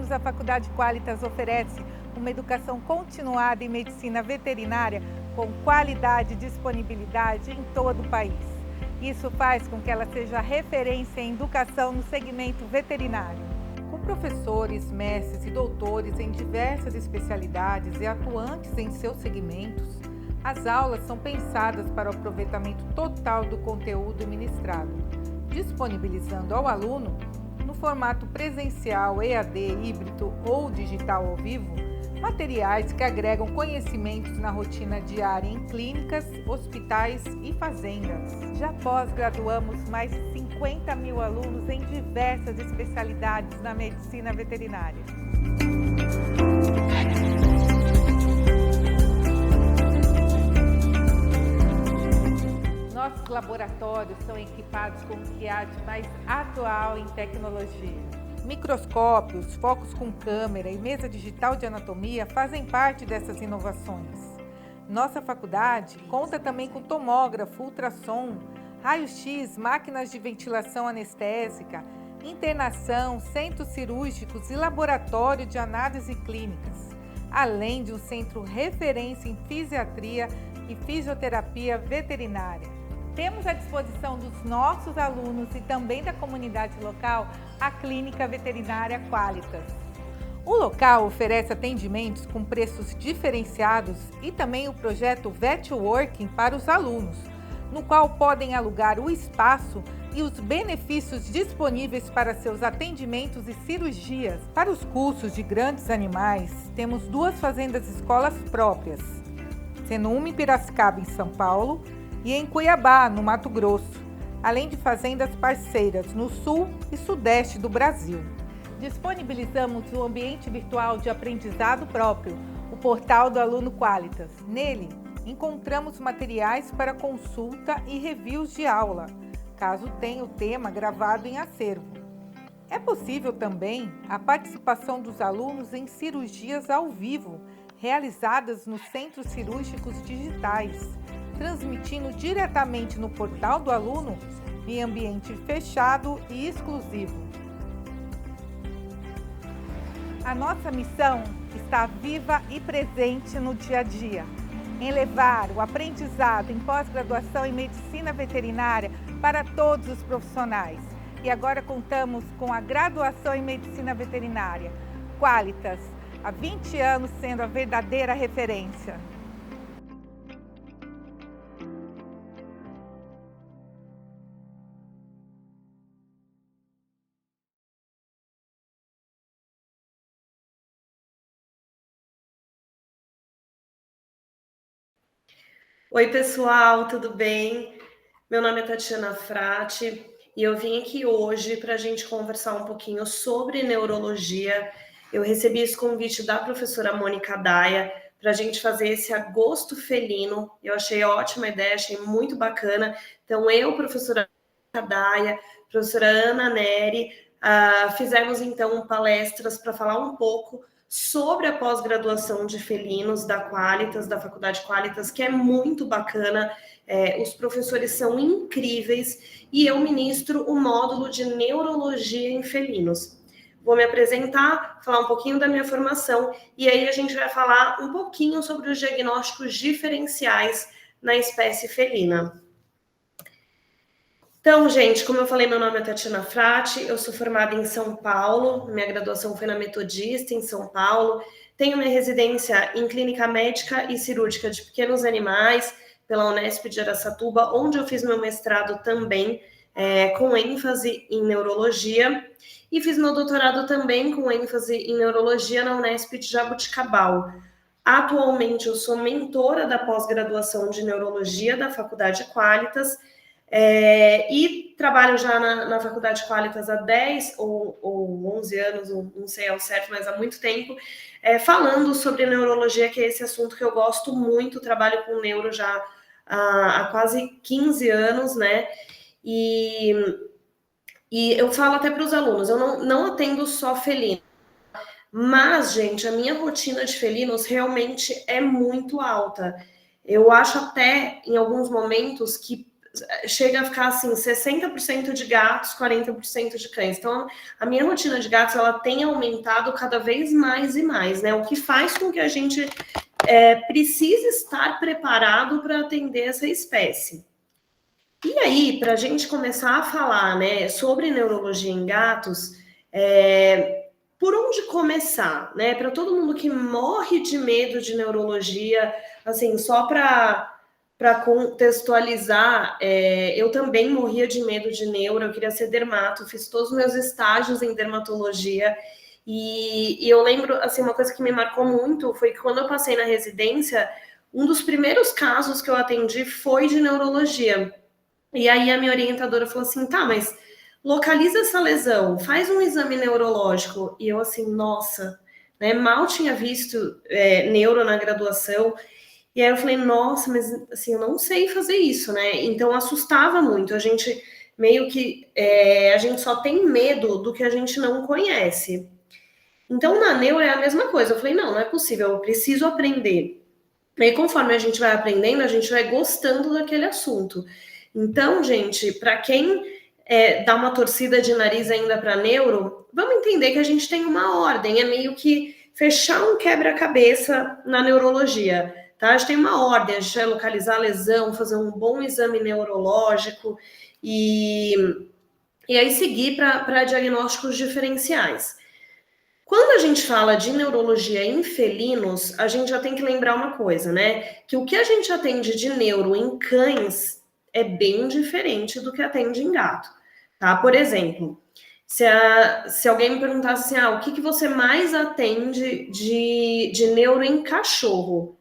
anos, a Faculdade Qualitas oferece uma educação continuada em medicina veterinária com qualidade e disponibilidade em todo o país. Isso faz com que ela seja referência em educação no segmento veterinário. Com professores, mestres e doutores em diversas especialidades e atuantes em seus segmentos, as aulas são pensadas para o aproveitamento total do conteúdo ministrado, disponibilizando ao aluno, no formato presencial, EAD, híbrido ou digital ao vivo, materiais que agregam conhecimentos na rotina diária em clínicas, hospitais e fazendas. Já pós-graduamos mais de 50 mil alunos em diversas especialidades na medicina veterinária. Nossos laboratórios são equipados com o que há de mais atual em tecnologia. Microscópios, focos com câmera e mesa digital de anatomia fazem parte dessas inovações. Nossa faculdade conta também com tomógrafo, ultrassom, raio-x, máquinas de ventilação anestésica, internação, centros cirúrgicos e laboratório de análise clínicas, além de um centro referência em fisiatria e fisioterapia veterinária. Temos à disposição dos nossos alunos e também da comunidade local a Clínica Veterinária Qualitas. O local oferece atendimentos com preços diferenciados e também o projeto VetWorking para os alunos, no qual podem alugar o espaço e os benefícios disponíveis para seus atendimentos e cirurgias. Para os cursos de grandes animais, temos 2 fazendas escolas próprias, sendo uma em Piracicaba, em São Paulo, e em Cuiabá, no Mato Grosso, além de fazendas parceiras no sul e sudeste do Brasil. Disponibilizamos o ambiente virtual de aprendizado próprio, o portal do Aluno Qualitas. Nele, encontramos materiais para consulta e reviews de aula, caso tenha o tema gravado em acervo. É possível também a participação dos alunos em cirurgias ao vivo, realizadas nos centros cirúrgicos digitais, transmitindo diretamente no portal do aluno em ambiente fechado e exclusivo. A nossa missão está viva e presente no dia a dia, em levar o aprendizado em pós-graduação em medicina veterinária para todos os profissionais. E agora contamos com a graduação em medicina veterinária, Qualitas, há 20 anos sendo a verdadeira referência. Oi, pessoal, tudo bem? Meu nome é Tatiana Frati e eu vim aqui hoje para a gente conversar um pouquinho sobre neurologia. Eu recebi esse convite da professora Mônica Daia para a gente fazer esse agosto felino. Eu achei ótima ideia, achei muito bacana. Então, eu, professora Mônica Daia, professora Ana Neri, fizemos então palestras para falar um pouco sobre a pós-graduação de felinos da Qualitas, da Faculdade Qualitas, que é muito bacana. Os professores são incríveis e eu ministro o módulo de neurologia em felinos. Vou me apresentar, falar um pouquinho da minha formação e aí a gente vai falar um pouquinho sobre os diagnósticos diferenciais na espécie felina. Então, gente, como eu falei, meu nome é Tatiana Frati, eu sou formada em São Paulo, minha graduação foi na Metodista, em São Paulo, tenho minha residência em Clínica Médica e Cirúrgica de Pequenos Animais, pela Unesp de Araçatuba, onde eu fiz meu mestrado também, com ênfase em neurologia, e fiz meu doutorado também com ênfase em neurologia na Unesp de Jaboticabal. Atualmente, eu sou mentora da pós-graduação de neurologia da Faculdade Qualitas, e trabalho já na Faculdade Qualitas há 10 ou 11 anos, não sei ao certo, mas há muito tempo, falando sobre neurologia, que é esse assunto que eu gosto muito, trabalho com neuro já há quase 15 anos, né? E eu falo até para os alunos, eu não atendo só felino, mas, gente, a minha rotina de felinos realmente é muito alta. Eu acho até, em alguns momentos, que chega a ficar assim, 60% de gatos, 40% de cães. Então, a minha rotina de gatos, ela tem aumentado cada vez mais e mais, né? O que faz com que a gente precise estar preparado para atender essa espécie. E aí, para a gente começar a falar, né, sobre neurologia em gatos, por onde começar, né? Para todo mundo que morre de medo de neurologia, assim, só para contextualizar, eu também morria de medo de neuro, eu queria ser dermato, fiz todos os meus estágios em dermatologia, e eu lembro, assim, uma coisa que me marcou muito foi que quando eu passei na residência, um dos primeiros casos que eu atendi foi de neurologia. E aí a minha orientadora falou assim, tá, mas localiza essa lesão, faz um exame neurológico. E eu assim, nossa, né, mal tinha visto neuro na graduação. E aí eu falei, nossa, mas assim, eu não sei fazer isso, né? Então assustava muito. A gente meio que a gente só tem medo do que a gente não conhece. Então na neuro é a mesma coisa. Eu falei, não é possível, eu preciso aprender. E aí, conforme a gente vai aprendendo, a gente vai gostando daquele assunto. Então, gente, para quem dá uma torcida de nariz ainda para neuro, vamos entender que a gente tem uma ordem, é meio que fechar um quebra-cabeça na neurologia, tá? A gente tem uma ordem, a gente vai localizar a lesão, fazer um bom exame neurológico e aí seguir para diagnósticos diferenciais. Quando a gente fala de neurologia em felinos, a gente já tem que lembrar uma coisa, né? Que o que a gente atende de neuro em cães é bem diferente do que atende em gato, tá? Por exemplo, se alguém me perguntasse assim, o que você mais atende de neuro em cachorro?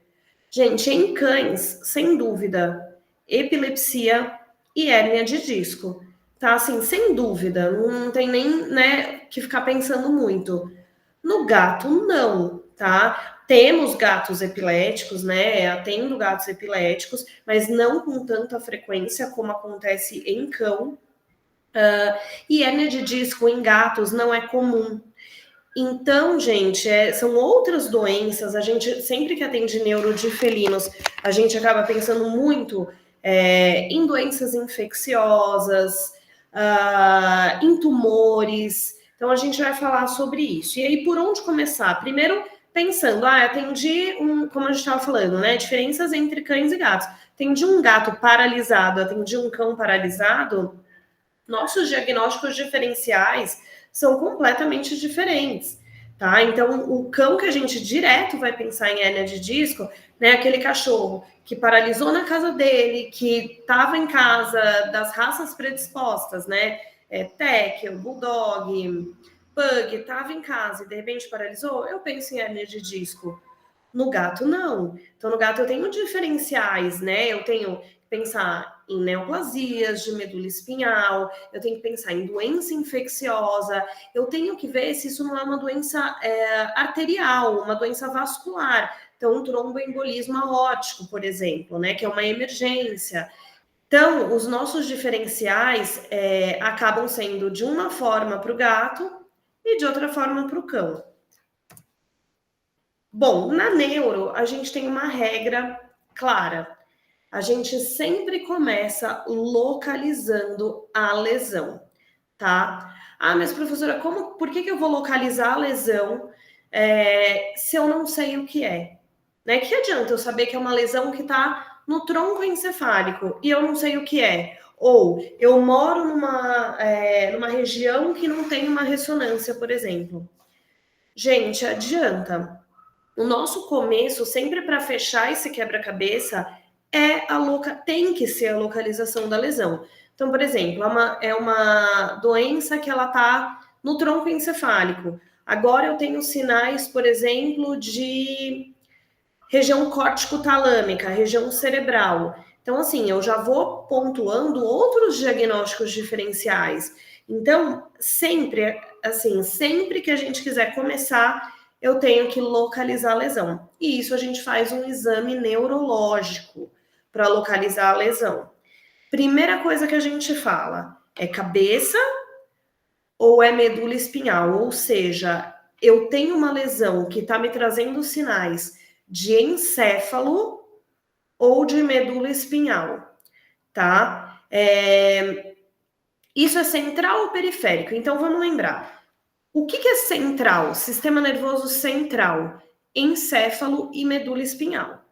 Gente, em cães, sem dúvida, epilepsia e hérnia de disco, tá? Assim, sem dúvida, não tem nem, né, que ficar pensando muito. No gato, não, tá? Temos gatos epiléticos, né? Atendo gatos epiléticos, mas não com tanta frequência como acontece em cão. E hérnia de disco em gatos não é comum. Então, gente, são outras doenças. A gente, sempre que atende neuro de felinos, a gente acaba pensando muito em doenças infecciosas, em tumores. Então, a gente vai falar sobre isso. E aí, por onde começar? Primeiro, pensando, atendi como a gente estava falando, né? Diferenças entre cães e gatos. Atendi um gato paralisado, atendi um cão paralisado. Nossos diagnósticos diferenciais são completamente diferentes, tá? Então, o cão que a gente direto vai pensar em hérnia de disco, né? Aquele cachorro que paralisou na casa dele, que estava em casa das raças predispostas, né? Tekel, Bulldog, Pug, estava em casa e de repente paralisou, eu penso em hérnia de disco. No gato, não. Então, no gato eu tenho diferenciais, né? Eu tenho que pensar em neoplasias de medula espinhal, eu tenho que pensar em doença infecciosa, eu tenho que ver se isso não é uma doença arterial, uma doença vascular. Então, um tromboembolismo aórtico, por exemplo, né? Que é uma emergência. Então, os nossos diferenciais acabam sendo de uma forma para o gato e de outra forma para o cão. Bom, na neuro, a gente tem uma regra clara. A gente sempre começa localizando a lesão, tá? Mas professora, por que eu vou localizar a lesão se eu não sei o que é? Né? Que adianta eu saber que é uma lesão que está no tronco encefálico e eu não sei o que é? Ou eu moro numa região que não tem uma ressonância, por exemplo. Gente, adianta. O nosso começo, sempre para fechar esse quebra-cabeça, tem que ser a localização da lesão. Então, por exemplo, é uma doença que ela está no tronco encefálico. Agora eu tenho sinais, por exemplo, de região córtico-talâmica, região cerebral. Então, assim, eu já vou pontuando outros diagnósticos diferenciais. Então, sempre que a gente quiser começar, eu tenho que localizar a lesão. E isso a gente faz um exame neurológico para localizar a lesão. Primeira coisa que a gente fala é cabeça ou é medula espinhal, ou seja, eu tenho uma lesão que está me trazendo sinais de encéfalo ou de medula espinhal, tá? Isso é central ou periférico? Então, vamos lembrar. O que é central? Sistema nervoso central, encéfalo e medula espinhal,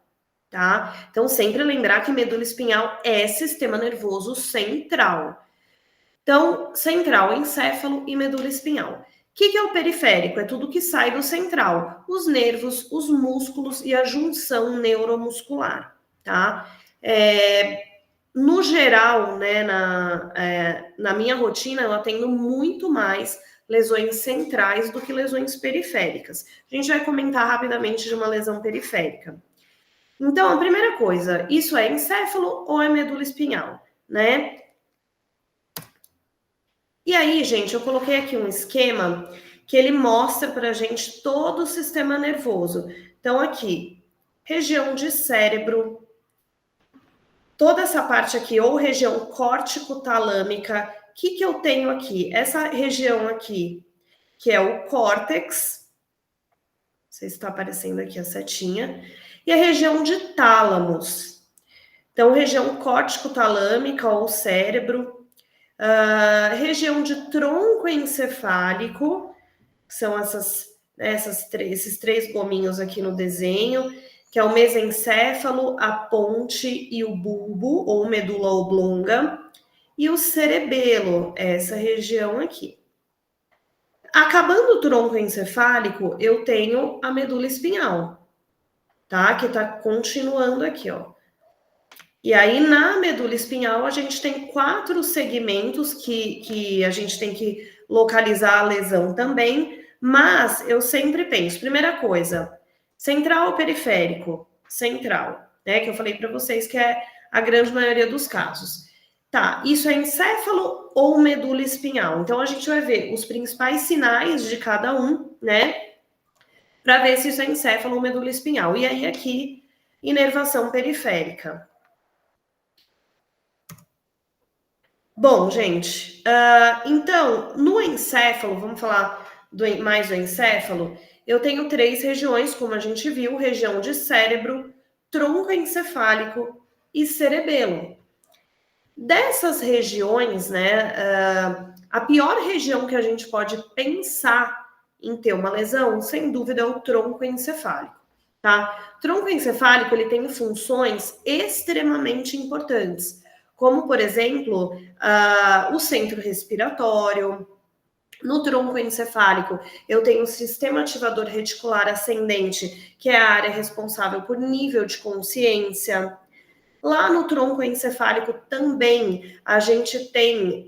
tá? Então, sempre lembrar que medula espinhal é sistema nervoso central. Então, central, encéfalo e medula espinhal. O que é o periférico? É tudo que sai do central. Os nervos, os músculos e a junção neuromuscular, tá? No geral, né, na minha rotina, eu atendo muito mais lesões centrais do que lesões periféricas. A gente vai comentar rapidamente de uma lesão periférica. Então, a primeira coisa, isso é encéfalo ou é medula espinhal, né? E aí, gente, eu coloquei aqui um esquema que ele mostra pra gente todo o sistema nervoso. Então, aqui, região de cérebro, toda essa parte aqui, ou região córtico-talâmica, o que eu tenho aqui? Essa região aqui, que é o córtex, não sei se está aparecendo aqui a setinha, e a região de tálamos. Então, região córtico-talâmica ou cérebro, região de tronco encefálico, são esses três gominhos aqui no desenho, que é o mesencéfalo, a ponte e o bulbo, ou medula oblonga, e o cerebelo, essa região aqui. Acabando o tronco encefálico, eu tenho a medula espinhal, tá? Que tá continuando aqui, ó. E aí, na medula espinhal, a gente tem 4 segmentos que a gente tem que localizar a lesão também, mas eu sempre penso, primeira coisa, central ou periférico? Central, né? Que eu falei para vocês que é a grande maioria dos casos. Tá, isso é encéfalo ou medula espinhal? Então, a gente vai ver os principais sinais de cada um, né? Para ver se isso é encéfalo ou medula espinhal. E aí, aqui, inervação periférica. Bom, gente, então, no encéfalo, vamos falar mais do encéfalo, eu tenho 3 regiões, como a gente viu, região de cérebro, tronco encefálico e cerebelo. Dessas regiões, né, a pior região que a gente pode pensar em ter uma lesão, sem dúvida, é o tronco encefálico, tá? Tronco encefálico, ele tem funções extremamente importantes, como, por exemplo, o centro respiratório. No tronco encefálico, eu tenho o sistema ativador reticular ascendente, que é a área responsável por nível de consciência. Lá no tronco encefálico também, a gente tem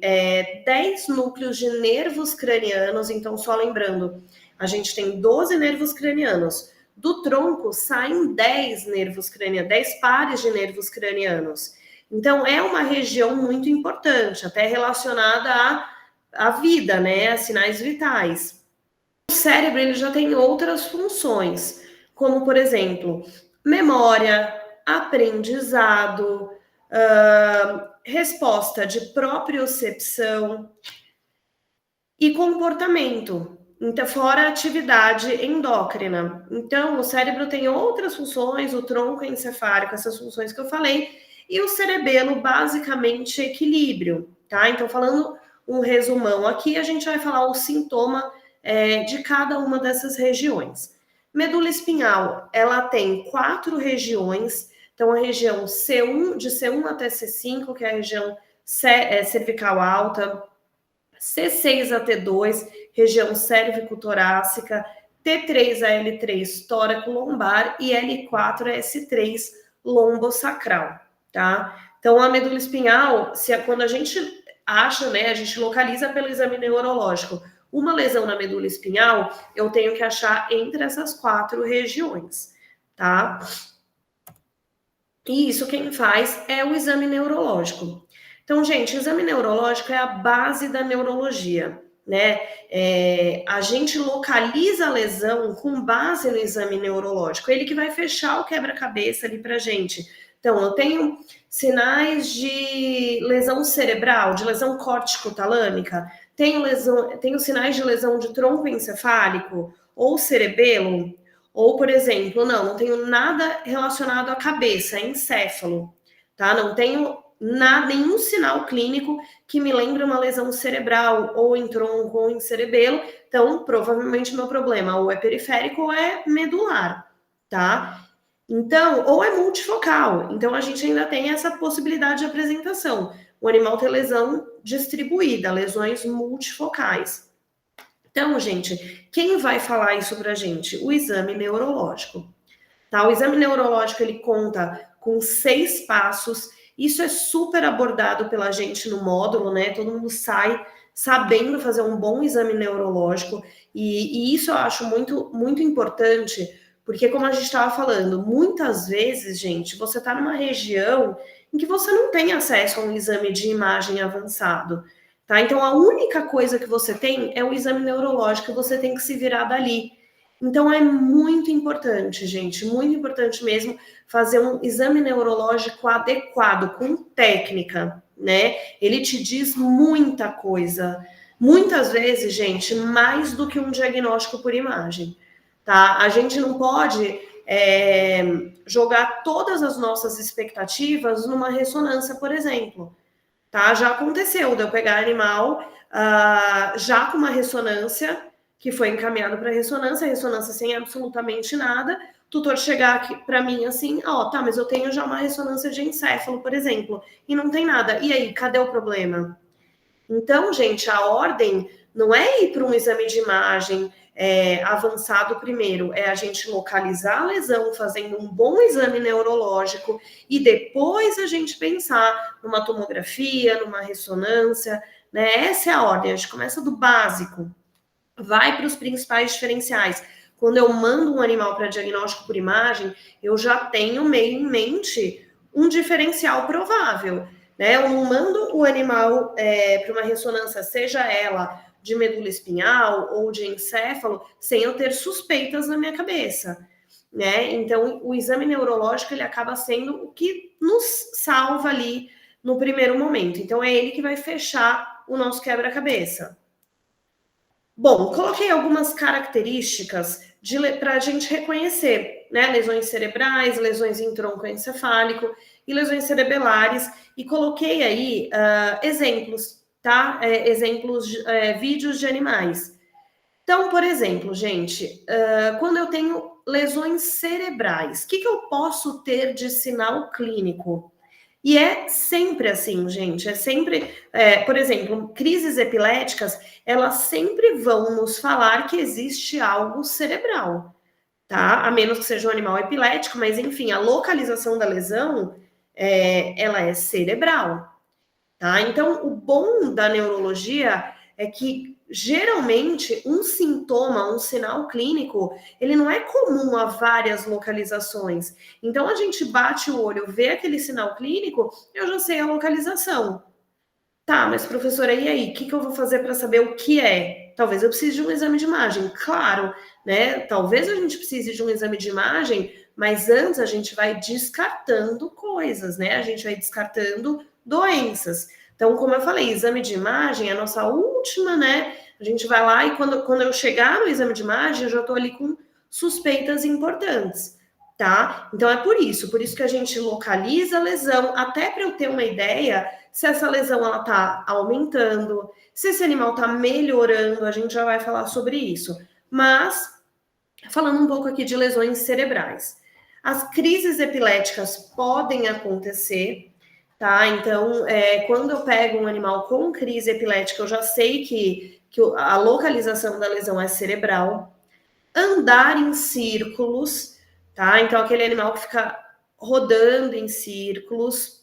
10 núcleos de nervos cranianos, então só lembrando, a gente tem 12 nervos cranianos. Do tronco saem 10 nervos cranianos, 10 pares de nervos cranianos. Então, é uma região muito importante, até relacionada à vida, né? A sinais vitais. O cérebro, ele já tem outras funções, como, por exemplo, memória, aprendizado, resposta de propriocepção e comportamento. Então, fora a atividade endócrina. Então, o cérebro tem outras funções, o tronco encefálico, essas funções que eu falei, e o cerebelo, basicamente, equilíbrio, tá? Então, falando um resumão aqui, a gente vai falar o sintoma de cada uma dessas regiões. Medula espinhal, ela tem 4 regiões, então a região C1, de C1 até C5, que é a região cervical alta, C6 a T2, região cérvico-torácica, T3 a L3, tóraco-lombar, e L4 a S3, lombosacral, tá? Então, a medula espinhal, quando a gente acha, né, a gente localiza pelo exame neurológico uma lesão na medula espinhal, eu tenho que achar entre essas 4 regiões, tá? E isso quem faz é o exame neurológico. Então, gente, o exame neurológico é a base da neurologia, né? A gente localiza a lesão com base no exame neurológico. Ele que vai fechar o quebra-cabeça ali pra gente. Então, eu tenho sinais de lesão cerebral, de lesão córtico-talâmica, tenho sinais de lesão de tronco encefálico ou cerebelo, ou, por exemplo, não tenho nada relacionado à cabeça, é encéfalo, tá? Não tenho nenhum sinal clínico que me lembre uma lesão cerebral, ou em tronco, ou em cerebelo. Então, provavelmente meu problema ou é periférico ou é medular, tá? Então, ou é multifocal. Então, a gente ainda tem essa possibilidade de apresentação. O animal tem lesão distribuída, lesões multifocais. Então, gente, quem vai falar isso pra gente? O exame neurológico. Tá? O exame neurológico, ele conta com 6 passos. Isso é super abordado pela gente no módulo, né? Todo mundo sai sabendo fazer um bom exame neurológico. E isso eu acho muito, muito importante, porque como a gente estava falando, muitas vezes, gente, você está numa região em que você não tem acesso a um exame de imagem avançado. Tá? Então, a única coisa que você tem é o exame neurológico, você tem que se virar dali. Então, é muito importante, gente, muito importante mesmo, fazer um exame neurológico adequado, com técnica, né? Ele te diz muita coisa. Muitas vezes, gente, mais do que um diagnóstico por imagem, tá? A gente não pode jogar todas as nossas expectativas numa ressonância, por exemplo. Tá? Já aconteceu de eu pegar animal já com uma ressonância que foi encaminhado para ressonância sem absolutamente nada, o tutor chegar aqui para mim assim, tá, mas eu tenho já uma ressonância de encéfalo, por exemplo, e não tem nada. E aí, cadê o problema? Então, gente, a ordem não é ir para um exame de imagem avançado primeiro, é a gente localizar a lesão, fazendo um bom exame neurológico e depois a gente pensar numa tomografia, numa ressonância, né? Essa é a ordem, a gente começa do básico, vai para os principais diferenciais. Quando eu mando um animal para diagnóstico por imagem, eu já tenho meio em mente um diferencial provável, né? Eu não mando o animal para uma ressonância, seja ela de medula espinhal ou de encéfalo, sem eu ter suspeitas na minha cabeça, né? Então, o exame neurológico, ele acaba sendo o que nos salva ali no primeiro momento. Então, é ele que vai fechar o nosso quebra-cabeça. Bom, coloquei algumas características para a gente reconhecer, né? Lesões cerebrais, lesões em tronco encefálico e lesões cerebelares, e coloquei aí exemplos, tá? Vídeos de animais. Então, por exemplo, gente, quando eu tenho lesões cerebrais, o que eu posso ter de sinal clínico? E é sempre assim, gente, é sempre, por exemplo, crises epiléticas, elas sempre vão nos falar que existe algo cerebral, tá? A menos que seja um animal epilético, mas enfim, a localização da lesão, ela é cerebral, tá? Então, o bom da neurologia é que geralmente um sintoma, um sinal clínico, ele não é comum a várias localizações. Então a gente bate o olho, vê aquele sinal clínico, eu já sei a localização. Tá, mas professora, e aí? O que eu vou fazer para saber o que é? Talvez eu precise de um exame de imagem. Claro, né? Talvez a gente precise de um exame de imagem, mas antes a gente vai descartando coisas, né? A gente vai descartando doenças. Então, como eu falei, exame de imagem é a nossa última, né? A gente vai lá e quando eu chegar no exame de imagem, eu já estou ali com suspeitas importantes, tá? Então, é por isso que a gente localiza a lesão, até para eu ter uma ideia se essa lesão ela tá aumentando, se esse animal tá melhorando, a gente já vai falar sobre isso. Mas, falando um pouco aqui de lesões cerebrais. As crises epiléticas podem acontecer, tá? Então, quando eu pego um animal com crise epilética, eu já sei que a localização da lesão é cerebral. Andar em círculos, tá? Então, aquele animal que fica rodando em círculos.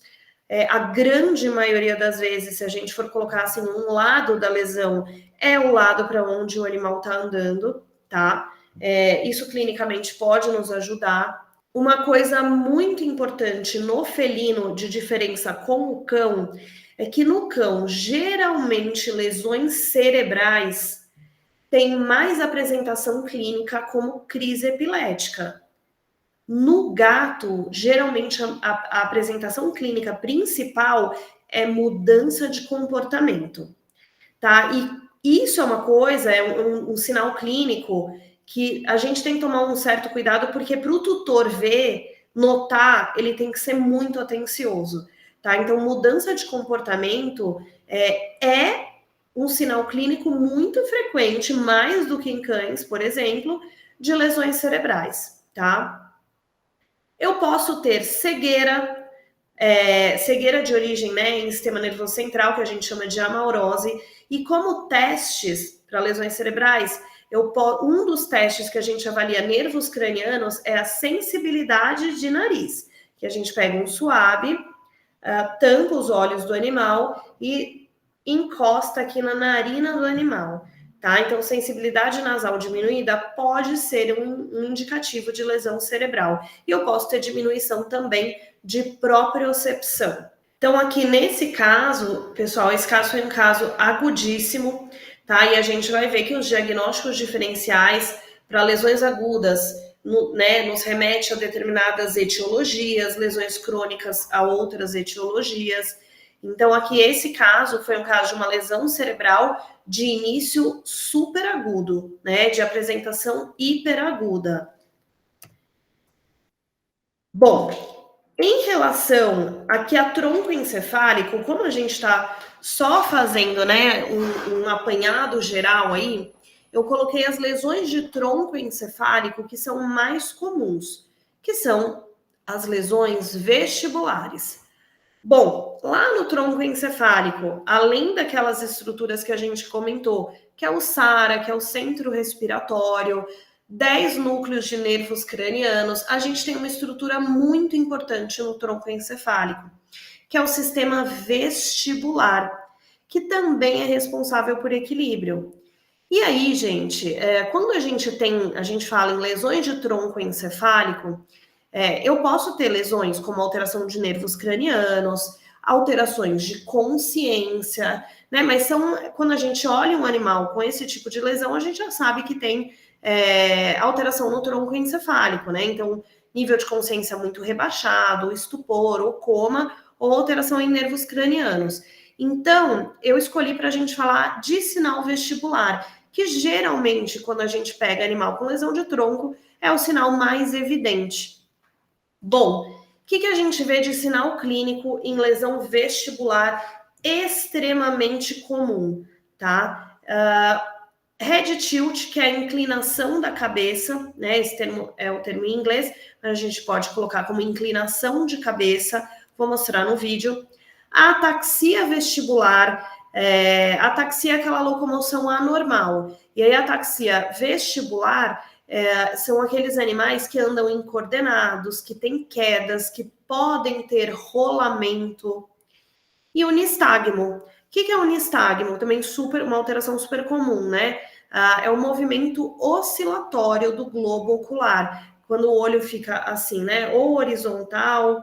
A grande maioria das vezes, se a gente for colocar assim, um lado da lesão é o lado para onde o animal está andando, tá? Isso clinicamente pode nos ajudar. Uma coisa muito importante no felino, de diferença com o cão, é que no cão, geralmente, lesões cerebrais têm mais apresentação clínica como crise epilética. No gato, geralmente a apresentação clínica principal é mudança de comportamento, tá? E isso é uma coisa, é um sinal clínico que a gente tem que tomar um certo cuidado, porque para o tutor ver, notar, ele tem que ser muito atencioso, tá? Então, mudança de comportamento é um sinal clínico muito frequente, mais do que em cães, por exemplo, de lesões cerebrais, tá? Eu posso ter cegueira, cegueira de origem, né, em sistema nervoso central, que a gente chama de amaurose, e como testes para lesões cerebrais, um dos testes que a gente avalia nervos cranianos é a sensibilidade de nariz, que a gente pega um suave, tampa os olhos do animal e encosta aqui na narina do animal, tá? Então, sensibilidade nasal diminuída pode ser um indicativo de lesão cerebral. E eu posso ter diminuição também de propriocepção. Então, aqui nesse caso, pessoal, esse caso foi um caso agudíssimo, tá? E a gente vai ver que os diagnósticos diferenciais para lesões agudas, nos remete a determinadas etiologias, lesões crônicas a outras etiologias. Então, aqui, esse caso foi um caso de uma lesão cerebral de início superagudo, né? De apresentação hiperaguda. Bom, em relação aqui a tronco encefálico, como a gente está só fazendo, né, um apanhado geral aí, eu coloquei as lesões de tronco encefálico que são mais comuns, que são as lesões vestibulares. Bom, lá no tronco encefálico, além daquelas estruturas que a gente comentou, que é o SARA, que é o centro respiratório, 10 núcleos de nervos cranianos, a gente tem uma estrutura muito importante no tronco encefálico, que é o sistema vestibular, que também é responsável por equilíbrio. E aí, gente, quando a gente fala em lesões de tronco encefálico, eu posso ter lesões como alteração de nervos cranianos, alterações de consciência, né? Mas quando a gente olha um animal com esse tipo de lesão, a gente já sabe que tem alteração no tronco encefálico, né? Então, nível de consciência muito rebaixado, estupor, ou coma, ou alteração em nervos cranianos. Então, eu escolhi para a gente falar de sinal vestibular, que geralmente, quando a gente pega animal com lesão de tronco, é o sinal mais evidente. Bom, o que a gente vê de sinal clínico em lesão vestibular extremamente comum, tá? Head tilt, que é a inclinação da cabeça, né? Esse termo é o termo em inglês, mas a gente pode colocar como inclinação de cabeça, vou mostrar no vídeo. A ataxia vestibular, ataxia é aquela locomoção anormal, e aí a ataxia vestibular são aqueles animais que andam incoordenados, que têm quedas, que podem ter rolamento. E o nistagmo. O que é o nistagmo? Também uma alteração super comum, né? É o movimento oscilatório do globo ocular, quando o olho fica assim, né? Ou horizontal,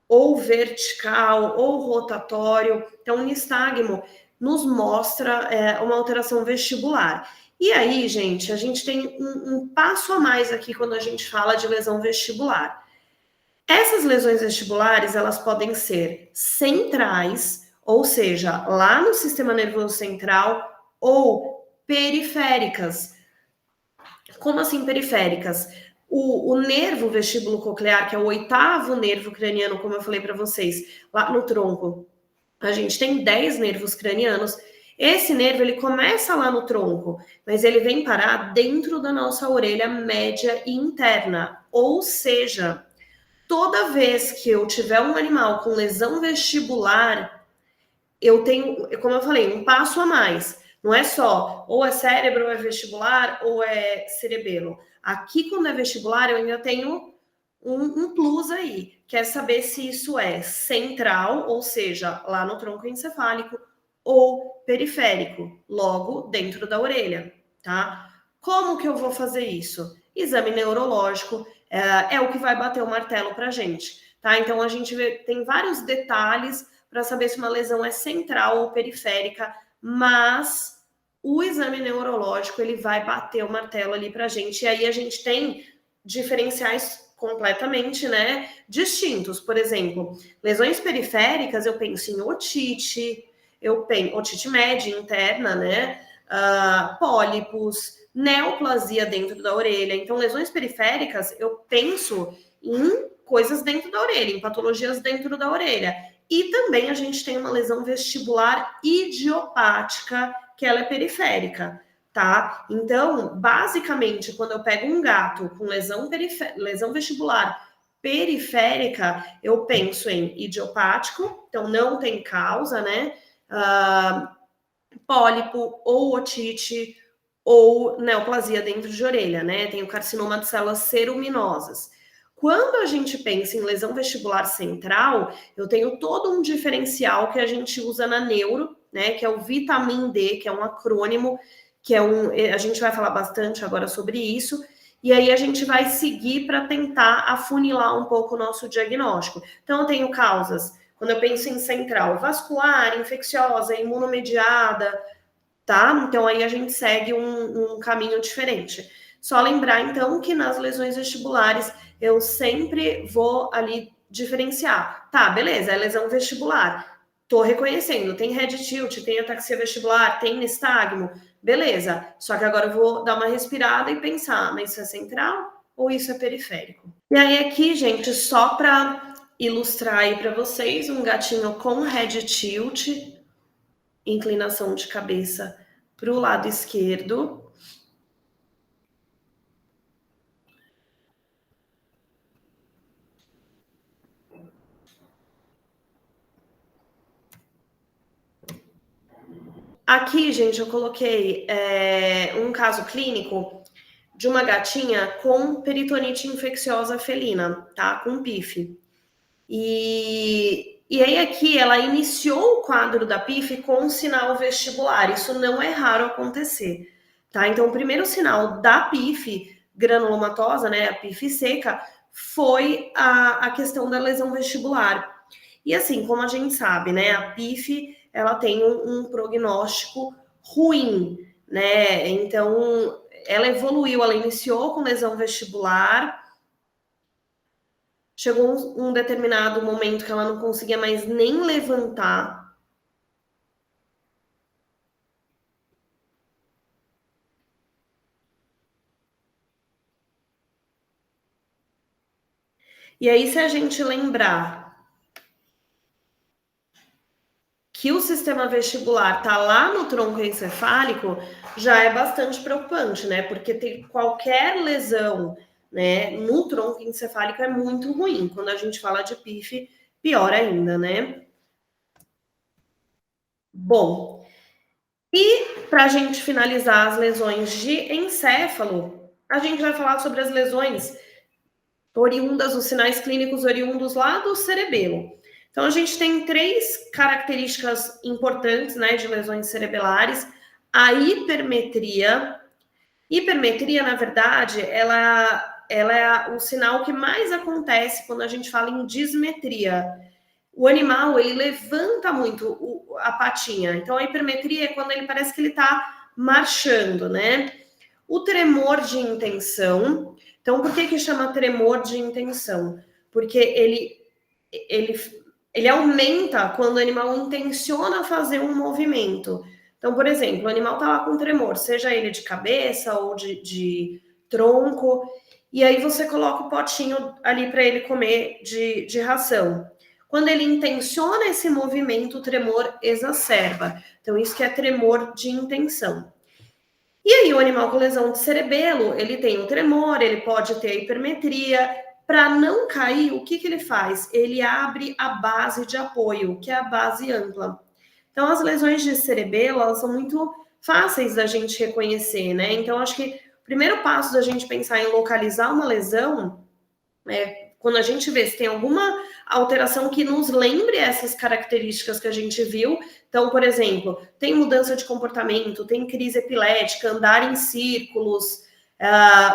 ou vertical, ou rotatório. Então, o nistagmo nos mostra uma alteração vestibular. E aí, gente, a gente tem um passo a mais aqui quando a gente fala de lesão vestibular. Essas lesões vestibulares, elas podem ser centrais, ou seja, lá no sistema nervoso central, ou periféricas. Como assim periféricas? O nervo vestíbulo coclear, que é o 8º nervo craniano, como eu falei para vocês, lá no tronco, a gente tem 10 nervos cranianos. Esse nervo, ele começa lá no tronco, mas ele vem parar dentro da nossa orelha média e interna. Ou seja, toda vez que eu tiver um animal com lesão vestibular, eu tenho, como eu falei, um passo a mais. Não é só ou é cérebro, ou é vestibular, ou é cerebelo. Aqui, quando é vestibular, eu ainda tenho um plus aí. Quer saber se isso é central, ou seja, lá no tronco encefálico, ou periférico, logo dentro da orelha, tá? Como que eu vou fazer isso? Exame neurológico é o que vai bater o martelo pra gente, tá? Então, a gente tem vários detalhes para saber se uma lesão é central ou periférica, mas o exame neurológico, ele vai bater o martelo ali pra gente, e aí a gente tem diferenciais completamente, né, distintos. Por exemplo, lesões periféricas, eu penso em otite, otite média interna, né, pólipos, neoplasia dentro da orelha. Então, lesões periféricas, eu penso em coisas dentro da orelha, em patologias dentro da orelha. E também a gente tem uma lesão vestibular idiopática, que ela é periférica, tá? Então, basicamente, quando eu pego um gato com lesão vestibular periférica, eu penso em idiopático, então não tem causa, né? Pólipo ou otite ou neoplasia dentro de orelha, né? Tem o carcinoma de células ceruminosas. Quando a gente pensa em lesão vestibular central, eu tenho todo um diferencial que a gente usa na neuro, né? Que é o vitamin D, que é um acrônimo, que é a gente vai falar bastante agora sobre isso. E aí a gente vai seguir para tentar afunilar um pouco o nosso diagnóstico. Então, eu tenho causas, quando eu penso em central, vascular, infecciosa, imunomediada, tá? Então aí a gente segue um caminho diferente. Só lembrar, então, que nas lesões vestibulares eu sempre vou ali diferenciar. Tá, beleza, é lesão vestibular. Tô reconhecendo, tem head tilt, tem ataxia vestibular, tem nistagmo, beleza. Só que agora eu vou dar uma respirada e pensar, mas isso é central ou isso é periférico? E aí aqui, gente, só para ilustrar aí para vocês, um gatinho com head tilt, inclinação de cabeça para o lado esquerdo. Aqui, gente, eu coloquei um caso clínico de uma gatinha com peritonite infecciosa felina, tá? Com PIF. E aí aqui ela iniciou o quadro da PIF com um sinal vestibular. Isso não é raro acontecer, tá? Então, o primeiro sinal da PIF granulomatosa, né, a PIF seca, foi a questão da lesão vestibular. E assim, como a gente sabe, né, a PIF, ela tem um prognóstico ruim, né? Então, ela evoluiu, ela iniciou com lesão vestibular, chegou um determinado momento que ela não conseguia mais nem levantar. E aí, se a gente lembrar que o sistema vestibular tá lá no tronco encefálico, já é bastante preocupante, né? Porque tem qualquer lesão, né, no tronco encefálico é muito ruim. Quando a gente fala de PIF, pior ainda, né? Bom, e para a gente finalizar as lesões de encéfalo, a gente vai falar sobre as lesões oriundas, os sinais clínicos oriundos lá do cerebelo. Então, a gente tem 3 características importantes, né, de lesões cerebelares. A hipermetria. Hipermetria, na verdade, ela é o sinal que mais acontece quando a gente fala em dismetria. O animal, ele levanta muito a patinha. Então, a hipermetria é quando ele parece que ele está marchando, né? O tremor de intenção. Então, por que chama tremor de intenção? Porque ele aumenta quando o animal intenciona fazer um movimento. Então, por exemplo, o animal está lá com tremor, seja ele de cabeça ou de tronco, e aí você coloca o potinho ali para ele comer de ração. Quando ele intenciona esse movimento, o tremor exacerba. Então, isso que é tremor de intenção. E aí, o animal com lesão de cerebelo, ele tem o tremor, ele pode ter a hipermetria. Para não cair, o que ele faz? Ele abre a base de apoio, que é a base ampla. Então, as lesões de cerebelo, elas são muito fáceis da gente reconhecer, né? Então, acho que o primeiro passo da gente pensar em localizar uma lesão é quando a gente vê se tem alguma alteração que nos lembre essas características que a gente viu. Então, por exemplo, tem mudança de comportamento, tem crise epilética, andar em círculos,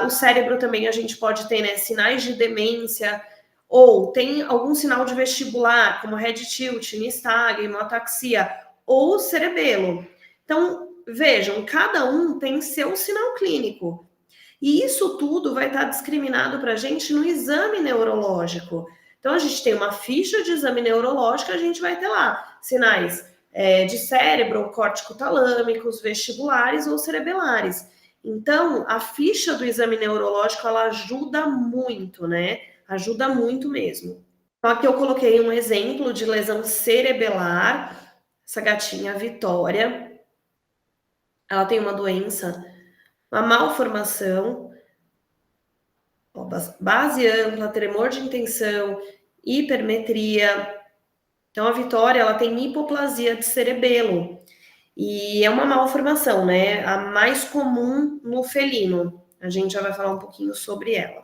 o cérebro também a gente pode ter, né, sinais de demência, ou tem algum sinal de vestibular, como head tilt, nistagmo, ataxia, ou cerebelo. Então, vejam, cada um tem seu sinal clínico. E isso tudo vai estar discriminado para a gente no exame neurológico. Então, a gente tem uma ficha de exame neurológico, a gente vai ter lá sinais de cérebro, córtico-talâmicos, vestibulares ou cerebelares. Então, a ficha do exame neurológico, ela ajuda muito, né? Ajuda muito mesmo. Então, aqui eu coloquei um exemplo de lesão cerebelar. Essa gatinha, Vitória, ela tem uma doença, uma malformação, ó, base ampla, tremor de intenção, hipermetria. Então, a Vitória, ela tem hipoplasia de cerebelo. E é uma malformação, né? A mais comum no felino. A gente já vai falar um pouquinho sobre ela.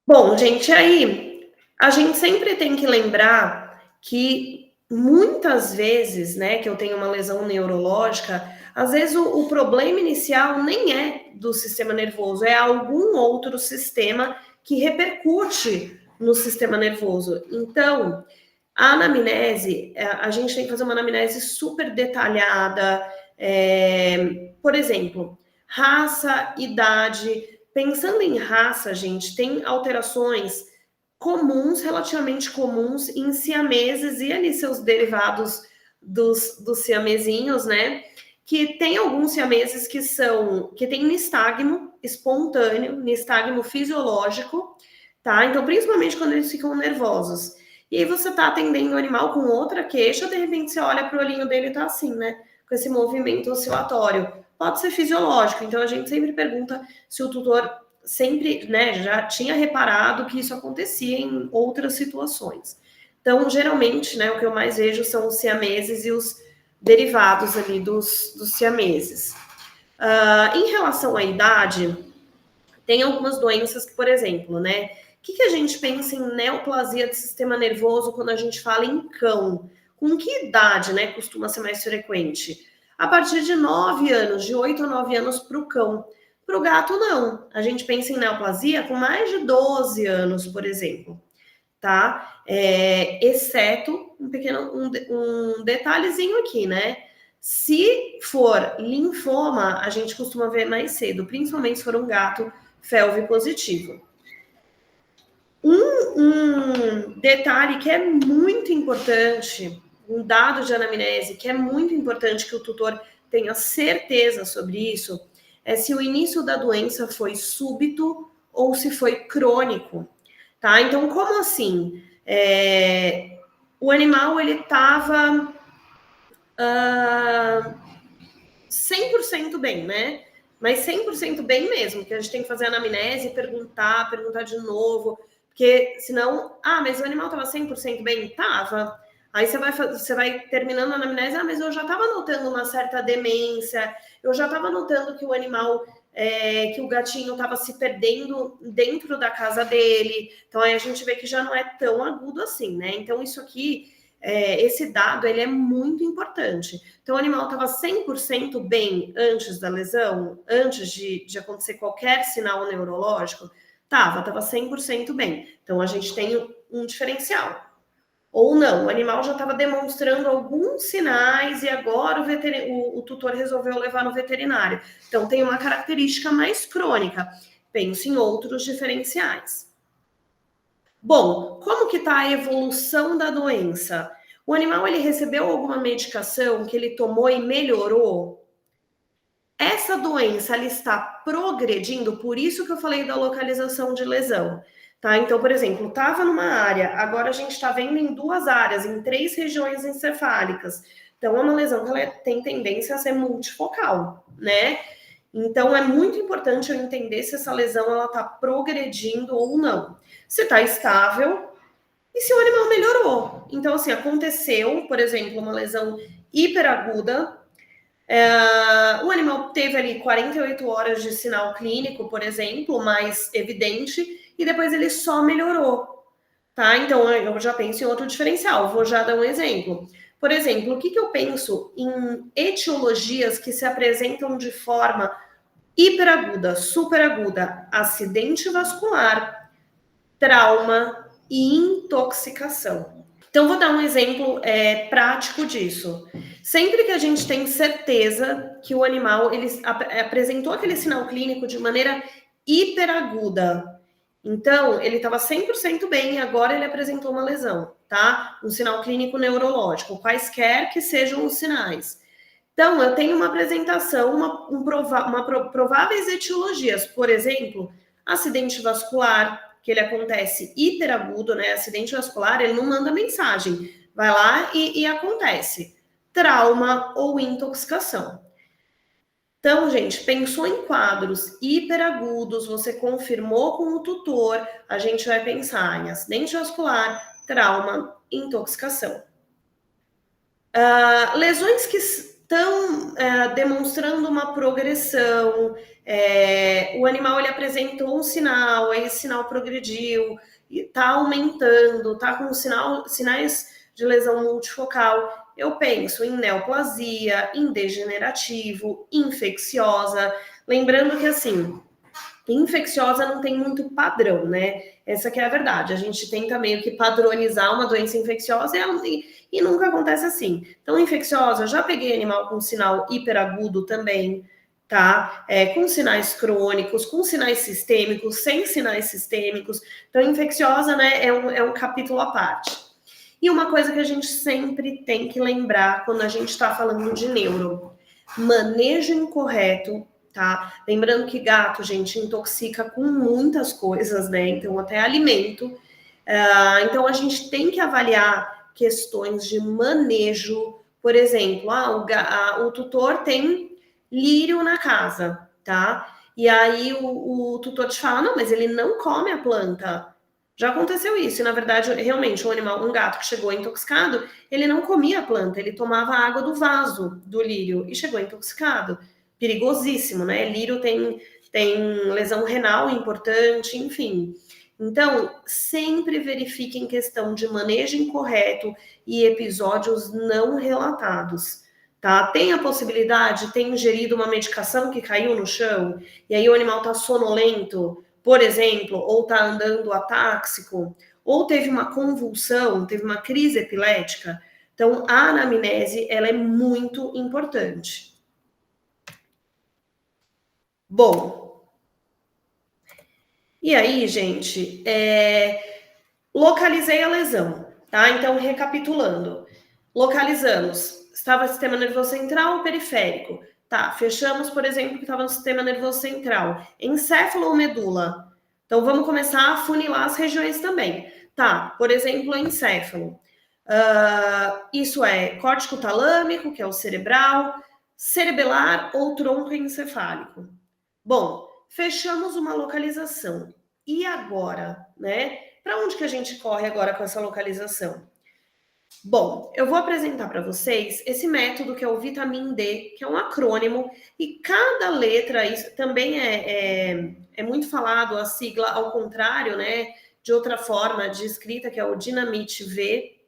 Bom, gente, aí a gente sempre tem que lembrar que muitas vezes, né, que eu tenho uma lesão neurológica, às vezes o problema inicial nem é do sistema nervoso, é algum outro sistema que repercute no sistema nervoso. Então, a anamnese, a gente tem que fazer uma anamnese super detalhada, por exemplo, raça, idade. Pensando em raça, gente, tem alterações comuns, relativamente comuns, em siameses e ali seus derivados dos siamesinhos, né? Que tem alguns siameses que tem nistagmo espontâneo, nistagmo fisiológico, tá? Então, principalmente quando eles ficam nervosos. E aí você tá atendendo o animal com outra queixa, de repente você olha pro olhinho dele e tá assim, né? Com esse movimento oscilatório. Pode ser fisiológico, então a gente sempre pergunta se o tutor sempre, né, já tinha reparado que isso acontecia em outras situações. Então, geralmente, né, o que eu mais vejo são os siameses e os derivados ali dos siameses. Em relação à idade, tem algumas doenças que, por exemplo, né, o que a gente pensa em neoplasia do sistema nervoso quando a gente fala em cão? Com que idade, né, costuma ser mais frequente? A partir de 9 anos, de 8 a 9 anos para o cão. Para o gato, não. A gente pensa em neoplasia com mais de 12 anos, por exemplo, tá? Exceto um detalhezinho aqui, né? Se for linfoma, a gente costuma ver mais cedo, principalmente se for um gato FeLV positivo. Um detalhe que é muito importante, um dado de anamnese que é muito importante que o tutor tenha certeza sobre isso, é se o início da doença foi súbito ou se foi crônico, tá? Então, como assim? O animal, ele estava 100% bem, né? Mas 100% bem mesmo, que a gente tem que fazer anamnese, perguntar de novo, porque senão, mas o animal estava 100% bem? Tava. Aí você vai terminando a anamnese, mas eu já estava notando uma certa demência, eu já estava notando que o animal, que o gatinho estava se perdendo dentro da casa dele. Então aí a gente vê que já não é tão agudo assim, né? Então isso aqui, esse dado, ele é muito importante. Então o animal estava 100% bem antes da lesão, antes de acontecer qualquer sinal neurológico? Estava 100% bem. Então a gente tem um diferencial. Ou não, o animal já estava demonstrando alguns sinais e agora o tutor resolveu levar no veterinário. Então, tem uma característica mais crônica. Penso em outros diferenciais. Bom, como que está a evolução da doença? O animal, ele recebeu alguma medicação que ele tomou e melhorou? Essa doença, ela está progredindo, por isso que eu falei da localização de lesão. Tá? Então, por exemplo, estava numa área, agora a gente está vendo em 2 áreas, em 3 regiões encefálicas. Então, é uma lesão que ela tem tendência a ser multifocal, né? Então, é muito importante eu entender se essa lesão ela está progredindo ou não. Se está estável e se o animal melhorou. Então, assim, aconteceu, por exemplo, uma lesão hiperaguda. O animal teve ali 48 horas de sinal clínico, por exemplo, mais evidente, e depois ele só melhorou, tá? Então, eu já penso em outro diferencial. Vou já dar um exemplo. Por exemplo, o que eu penso em etiologias que se apresentam de forma hiperaguda, superaguda? Acidente vascular, trauma e intoxicação. Então, vou dar um exemplo prático disso. Sempre que a gente tem certeza que o animal ele apresentou aquele sinal clínico de maneira hiperaguda, então ele estava 100% bem e agora ele apresentou uma lesão, tá? Um sinal clínico neurológico, quaisquer que sejam os sinais. Então, eu tenho uma apresentação, prováveis etiologias, por exemplo, acidente vascular, que ele acontece hiperagudo, né? Acidente vascular, ele não manda mensagem. Vai lá e acontece. Trauma ou intoxicação. Então, gente, pensou em quadros hiperagudos, você confirmou com o tutor, a gente vai pensar em acidente vascular, trauma, intoxicação. Lesões que estão demonstrando uma progressão, o animal ele apresentou um sinal, aí esse sinal progrediu, está aumentando, está com sinais de lesão multifocal. Eu penso em neoplasia, em degenerativo, infecciosa. Lembrando que, assim, infecciosa não tem muito padrão, né? Essa que é a verdade. A gente tenta meio que padronizar uma doença infecciosa e nunca acontece assim. Então, infecciosa, já peguei animal com sinal hiperagudo também, tá? Com sinais crônicos, com sinais sistêmicos, sem sinais sistêmicos. Então, infecciosa, né, é um capítulo à parte. E uma coisa que a gente sempre tem que lembrar quando a gente está falando de neuro: manejo incorreto, tá? Lembrando que gato, gente, intoxica com muitas coisas, né? Então, até alimento. Então, a gente tem que avaliar questões de manejo. Por exemplo, o tutor tem lírio na casa, tá? E aí o tutor te fala, não, mas ele não come a planta. Já aconteceu isso, e na verdade, realmente, um gato que chegou intoxicado, ele não comia a planta, ele tomava a água do vaso do lírio e chegou intoxicado. Perigosíssimo, né? Lírio tem lesão renal importante, enfim. Então, sempre verifique em questão de manejo incorreto e episódios não relatados, tá? Tem a possibilidade, tem ingerido uma medicação que caiu no chão, e aí o animal tá sonolento, por exemplo, ou está andando atáxico, ou teve uma convulsão, teve uma crise epilética. Então, a anamnese, ela é muito importante. Bom, e aí, gente, localizei a lesão, tá? Então, recapitulando, localizamos, estava no sistema nervoso central ou periférico? Tá, fechamos, por exemplo, que estava no sistema nervoso central. Encéfalo ou medula? Então, vamos começar a funilar as regiões também. Tá, por exemplo, encéfalo. Isso é córtico talâmico, que é o cerebral, cerebelar ou tronco encefálico. Bom, fechamos uma localização. E agora, né? Para onde que a gente corre agora com essa localização? Bom, eu vou apresentar para vocês esse método que é o Vitamin D, que é um acrônimo, e cada letra, isso também é muito falado, a sigla ao contrário, né, de outra forma de escrita, que é o Dinamite V.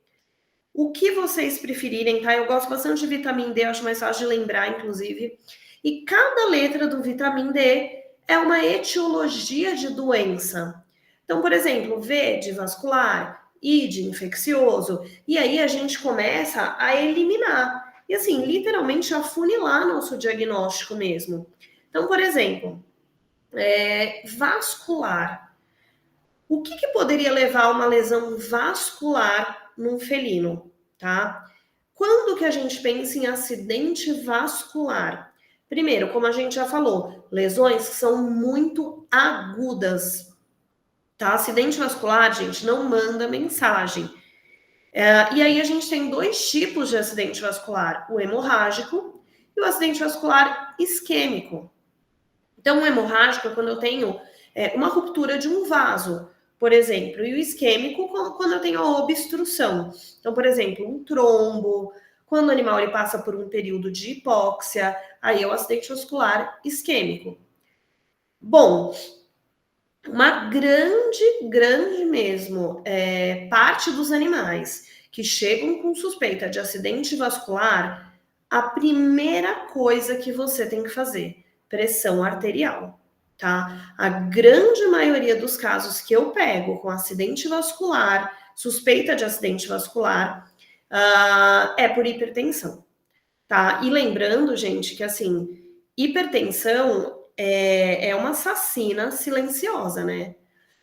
O que vocês preferirem, tá? Eu gosto bastante de Vitamin D, acho mais fácil de lembrar, inclusive. E cada letra do Vitamin D é uma etiologia de doença. Então, por exemplo, V de vascular, I de infeccioso, e aí a gente começa a eliminar, e assim, literalmente afunilar nosso diagnóstico mesmo. Então, por exemplo, vascular. O que poderia levar a uma lesão vascular num felino, tá? Quando que a gente pensa em acidente vascular? Primeiro, como a gente já falou, lesões que são muito agudas, tá? Acidente vascular, gente, não manda mensagem. E aí a gente tem dois tipos de acidente vascular: o hemorrágico e o acidente vascular isquêmico. Então, o hemorrágico é quando eu tenho uma ruptura de um vaso, por exemplo, e o isquêmico quando eu tenho a obstrução. Então, por exemplo, um trombo, quando o animal ele passa por um período de hipóxia, aí é o acidente vascular isquêmico. Bom, uma grande mesmo parte dos animais que chegam com suspeita de acidente vascular, a primeira coisa que você tem que fazer, pressão arterial, tá? A grande maioria dos casos que eu pego com acidente vascular, suspeita de acidente vascular, é por hipertensão, tá? E lembrando, gente, que assim, hipertensão é uma assassina silenciosa, né?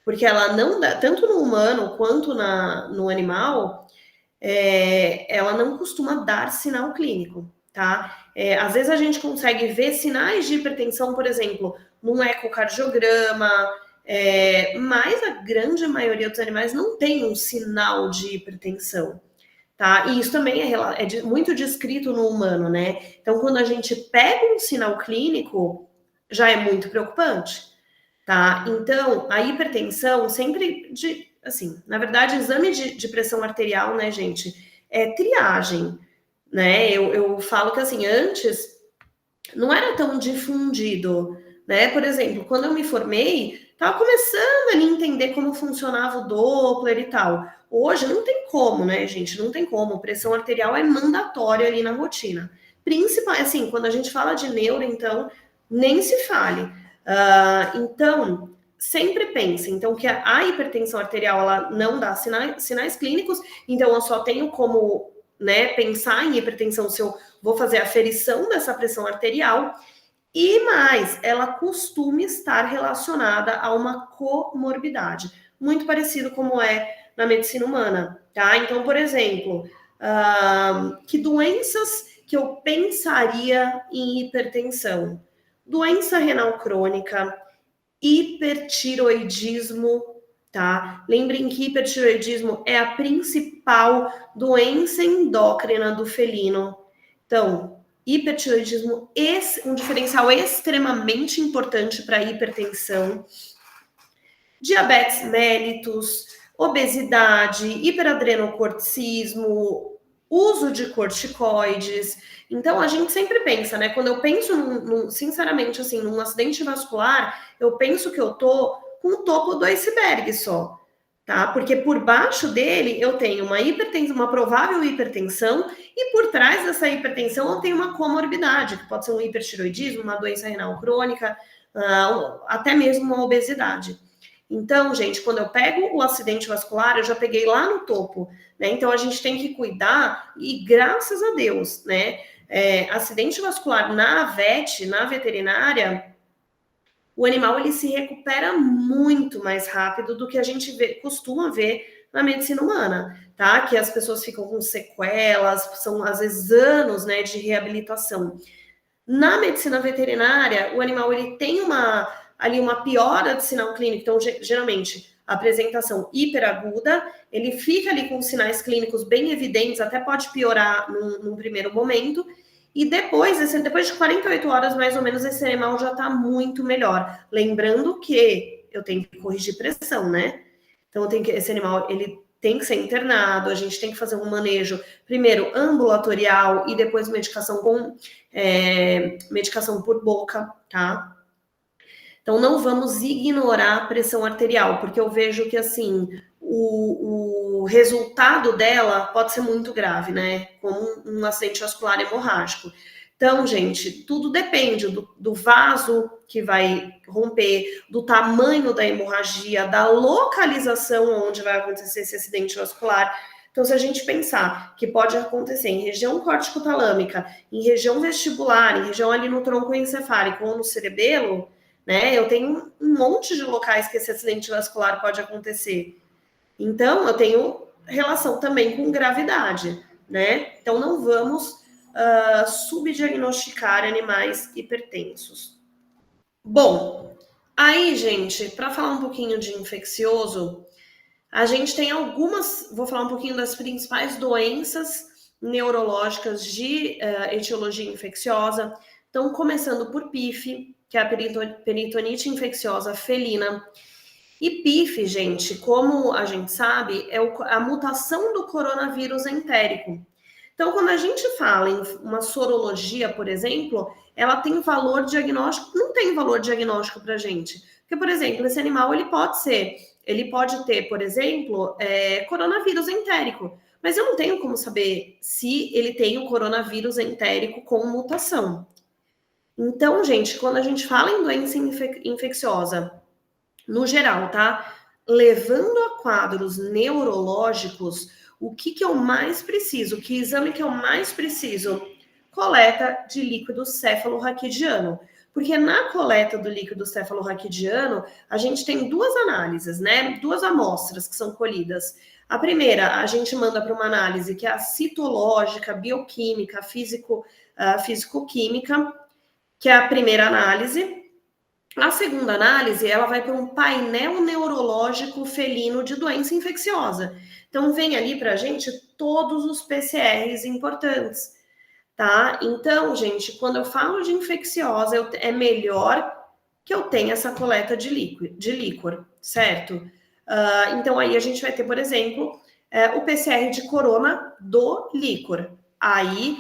Porque ela não dá, tanto no humano quanto no animal, ela não costuma dar sinal clínico, tá? Às vezes a gente consegue ver sinais de hipertensão, por exemplo, num ecocardiograma, mas a grande maioria dos animais não tem um sinal de hipertensão, tá? E isso também muito descrito no humano, né? Então, quando a gente pega um sinal clínico, já é muito preocupante, tá? Então, a hipertensão sempre, assim, na verdade, exame de pressão arterial, né, gente, é triagem, né? Eu falo que, assim, antes não era tão difundido, né? Por exemplo, quando eu me formei, estava começando a entender como funcionava o Doppler e tal. Hoje não tem como, né, gente? Não tem como. Pressão arterial é mandatória ali na rotina. Principal, assim, quando a gente fala de neuro, então, nem se fale. Então, sempre pense, então, que a hipertensão arterial, ela não dá sinais clínicos, então eu só tenho como, né, pensar em hipertensão se eu vou fazer a aferição dessa pressão arterial, e mais, ela costuma estar relacionada a uma comorbidade, muito parecido como é na medicina humana, tá? Então, por exemplo, que doenças que eu pensaria em hipertensão? Doença renal crônica, hipertiroidismo, tá? Lembrem que hipertiroidismo é a principal doença endócrina do felino. Então, hipertiroidismo, um diferencial extremamente importante para a hipertensão, diabetes mellitus, obesidade, hiperadrenocorticismo, uso de corticoides. Então, a gente sempre pensa, né? Quando eu penso, sinceramente, assim, num acidente vascular, eu penso que eu tô com o topo do iceberg só, tá? Porque por baixo dele eu tenho uma hipertensão, uma provável hipertensão, e por trás dessa hipertensão eu tenho uma comorbidade, que pode ser um hipertiroidismo, uma doença renal crônica, até mesmo uma obesidade. Então, gente, quando eu pego o acidente vascular, eu já peguei lá no topo, né? Então, a gente tem que cuidar, e graças a Deus, né? Acidente vascular na VET, na veterinária, o animal ele se recupera muito mais rápido do que a gente costuma ver na medicina humana, tá? Que as pessoas ficam com sequelas, são às vezes anos, né, de reabilitação. Na medicina veterinária, o animal ele tem uma piora de sinal clínico, então geralmente a apresentação hiperaguda, ele fica ali com sinais clínicos bem evidentes, até pode piorar num primeiro momento, e depois de 48 horas, mais ou menos, esse animal já está muito melhor. Lembrando que eu tenho que corrigir pressão, né? Então, esse animal, ele tem que ser internado, a gente tem que fazer um manejo, primeiro, ambulatorial, e depois medicação medicação por boca, tá? Então, não vamos ignorar a pressão arterial, porque eu vejo que, assim, o resultado dela pode ser muito grave, né? Como um acidente vascular hemorrágico. Então, gente, tudo depende do vaso que vai romper, do tamanho da hemorragia, da localização onde vai acontecer esse acidente vascular. Então, se a gente pensar que pode acontecer em região córtico-talâmica, em região vestibular, em região ali no tronco encefálico ou no cerebelo, né? Eu tenho um monte de locais que esse acidente vascular pode acontecer. Então, eu tenho relação também com gravidade, né? Então, não vamos subdiagnosticar animais hipertensos. Bom, aí, gente, para falar um pouquinho de infeccioso, a gente tem vou falar um pouquinho das principais doenças neurológicas de etiologia infecciosa. Então, começando por PIF, que é a peritonite infecciosa felina. E PIF, gente, como a gente sabe, é a mutação do coronavírus entérico. Então, quando a gente fala em uma sorologia, por exemplo, ela tem valor diagnóstico? Não tem valor diagnóstico para a gente. Porque, por exemplo, esse animal ele pode ter, por exemplo, coronavírus entérico. Mas eu não tenho como saber se ele tem o coronavírus entérico com mutação. Então, gente, quando a gente fala em doença infecciosa, no geral, tá? Levando a quadros neurológicos, o que eu mais preciso? Que exame que eu mais preciso? Coleta de líquido cefalorraquidiano. Porque na coleta do líquido cefalorraquidiano, a gente tem duas análises, né? Duas amostras que são colhidas. A primeira, a gente manda para uma análise que é a citológica, bioquímica, físico-química, que é a primeira análise. A segunda análise, ela vai para um painel neurológico felino de doença infecciosa. Então, vem ali para a gente todos os PCRs importantes, tá? Então, gente, quando eu falo de infecciosa, é melhor que eu tenha essa coleta de líquor, certo? Então, aí a gente vai ter, por exemplo, o PCR de corona do líquor. Aí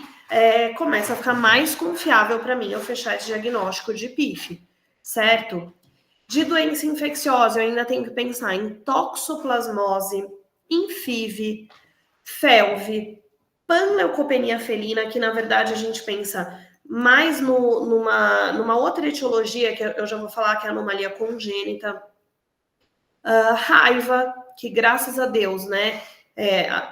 começa a ficar mais confiável para mim eu fechar esse diagnóstico de PIF, certo? De doença infecciosa, eu ainda tenho que pensar em toxoplasmose, em FIV, FeLV, panleucopenia felina, que na verdade a gente pensa mais numa outra etiologia, que eu já vou falar, que é a anomalia congênita, raiva, que graças a Deus, né,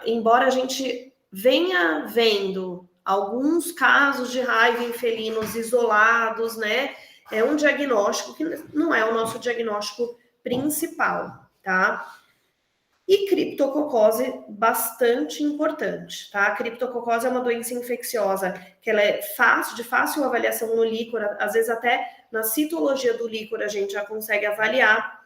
embora a gente venha vendo alguns casos de raiva em felinos isolados, né, é um diagnóstico que não é o nosso diagnóstico principal, tá? E criptococose, bastante importante, tá? A criptococose é uma doença infecciosa que ela é de fácil avaliação no líquor, às vezes até na citologia do líquor a gente já consegue avaliar,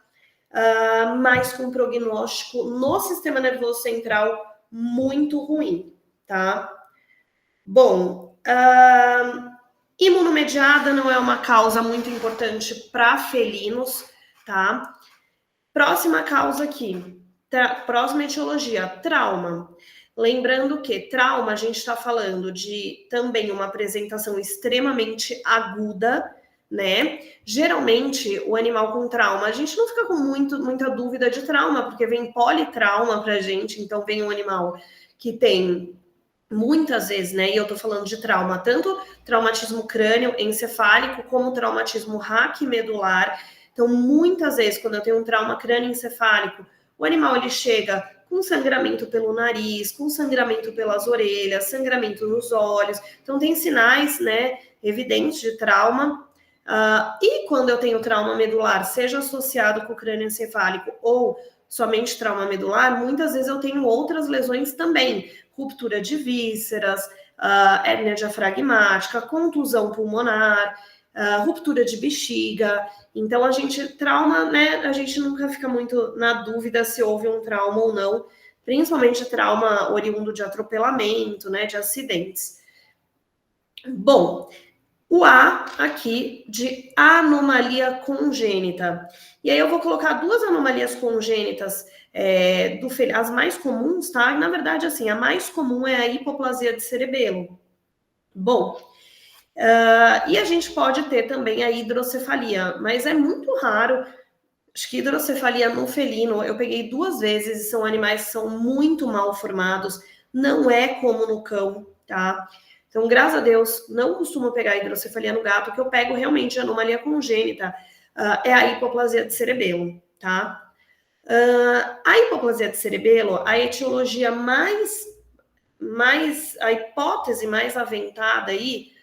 mas com prognóstico no sistema nervoso central muito ruim, tá? Bom, imunomediada não é uma causa muito importante para felinos, tá? Próxima causa aqui, próxima etiologia, trauma. Lembrando que trauma, a gente está falando de também uma apresentação extremamente aguda, né? Geralmente, o animal com trauma, a gente não fica com muita dúvida de trauma, porque vem politrauma pra gente, então vem um animal que tem muitas vezes, né? E eu tô falando de trauma, tanto traumatismo crânio encefálico, como traumatismo raquimedular. Então, muitas vezes, quando eu tenho um trauma crânioencefálico, o animal ele chega com sangramento pelo nariz, com sangramento pelas orelhas, sangramento nos olhos. Então, tem sinais, né, evidentes de trauma. E quando eu tenho trauma medular, seja associado com o crânio encefálico ou somente trauma medular, muitas vezes eu tenho outras lesões também. Ruptura de vísceras, hérnia diafragmática, contusão pulmonar, ruptura de bexiga. Então, trauma, né? A gente nunca fica muito na dúvida se houve um trauma ou não, principalmente trauma oriundo de atropelamento, né? De acidentes. Bom, o A aqui de anomalia congênita. E aí eu vou colocar duas anomalias congênitas as mais comuns, tá? E, na verdade, assim, a mais comum é a hipoplasia de cerebelo. Bom, e a gente pode ter também a hidrocefalia, mas é muito raro. Acho que hidrocefalia no felino, eu peguei 2 vezes, e são animais que são muito mal formados, não é como no cão, tá? Então, graças a Deus, não costumo pegar hidrocefalia no gato, o que eu pego realmente anomalia congênita, é a hipoplasia de cerebelo, tá? A hipoplasia de cerebelo, a etiologia a hipótese mais aventada aí,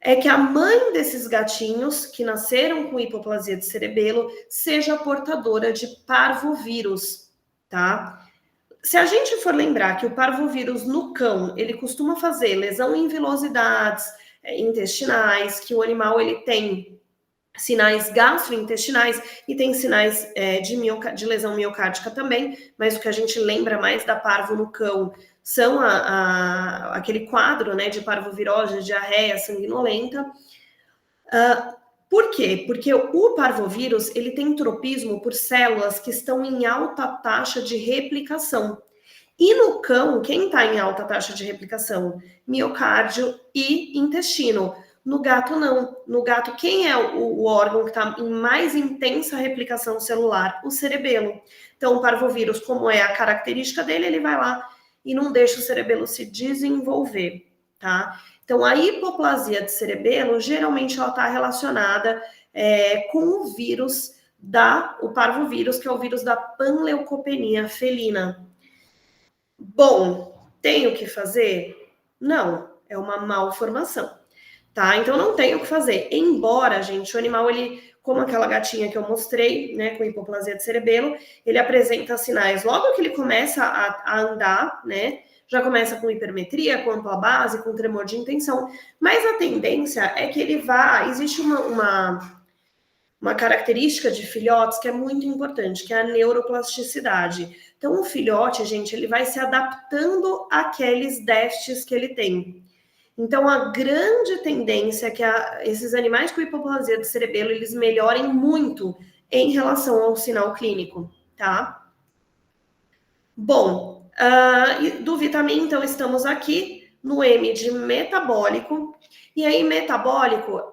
é que a mãe desses gatinhos que nasceram com hipoplasia de cerebelo seja portadora de parvovírus, tá? Se a gente for lembrar que o parvovírus no cão, ele costuma fazer lesão em vilosidades intestinais, que o animal ele tem sinais gastrointestinais e tem sinais de lesão miocárdica também, mas o que a gente lembra mais da parvo no cão são aquele quadro, né, de parvovirose, diarreia sanguinolenta. Por quê? Porque o parvovírus ele tem tropismo por células que estão em alta taxa de replicação. E no cão, quem está em alta taxa de replicação? Miocárdio e intestino. No gato, não. No gato, quem é o órgão que está em mais intensa replicação celular? O cerebelo. Então, o parvovírus, como é a característica dele, ele vai lá e não deixa o cerebelo se desenvolver, tá? Então, a hipoplasia de cerebelo, geralmente, ela está relacionada com o vírus o parvovírus, que é o vírus da panleucopenia felina. Bom, tem o que fazer? Não, é uma malformação, tá? Então não tem o que fazer. Embora, gente, o animal, ele, como aquela gatinha que eu mostrei, né, com hipoplasia de cerebelo, ele apresenta sinais logo que ele começa a andar, né? Já começa com hipermetria, com ampla base, com tremor de intenção, mas a tendência é que ele existe uma característica de filhotes que é muito importante, que é a neuroplasticidade. Então, o filhote, gente, ele vai se adaptando àqueles déficits que ele tem. Então, a grande tendência é que esses animais com hipoplasia do cerebelo, eles melhorem muito em relação ao sinal clínico, tá? Bom, do Vitamin, então, estamos aqui no M de metabólico. E aí, metabólico,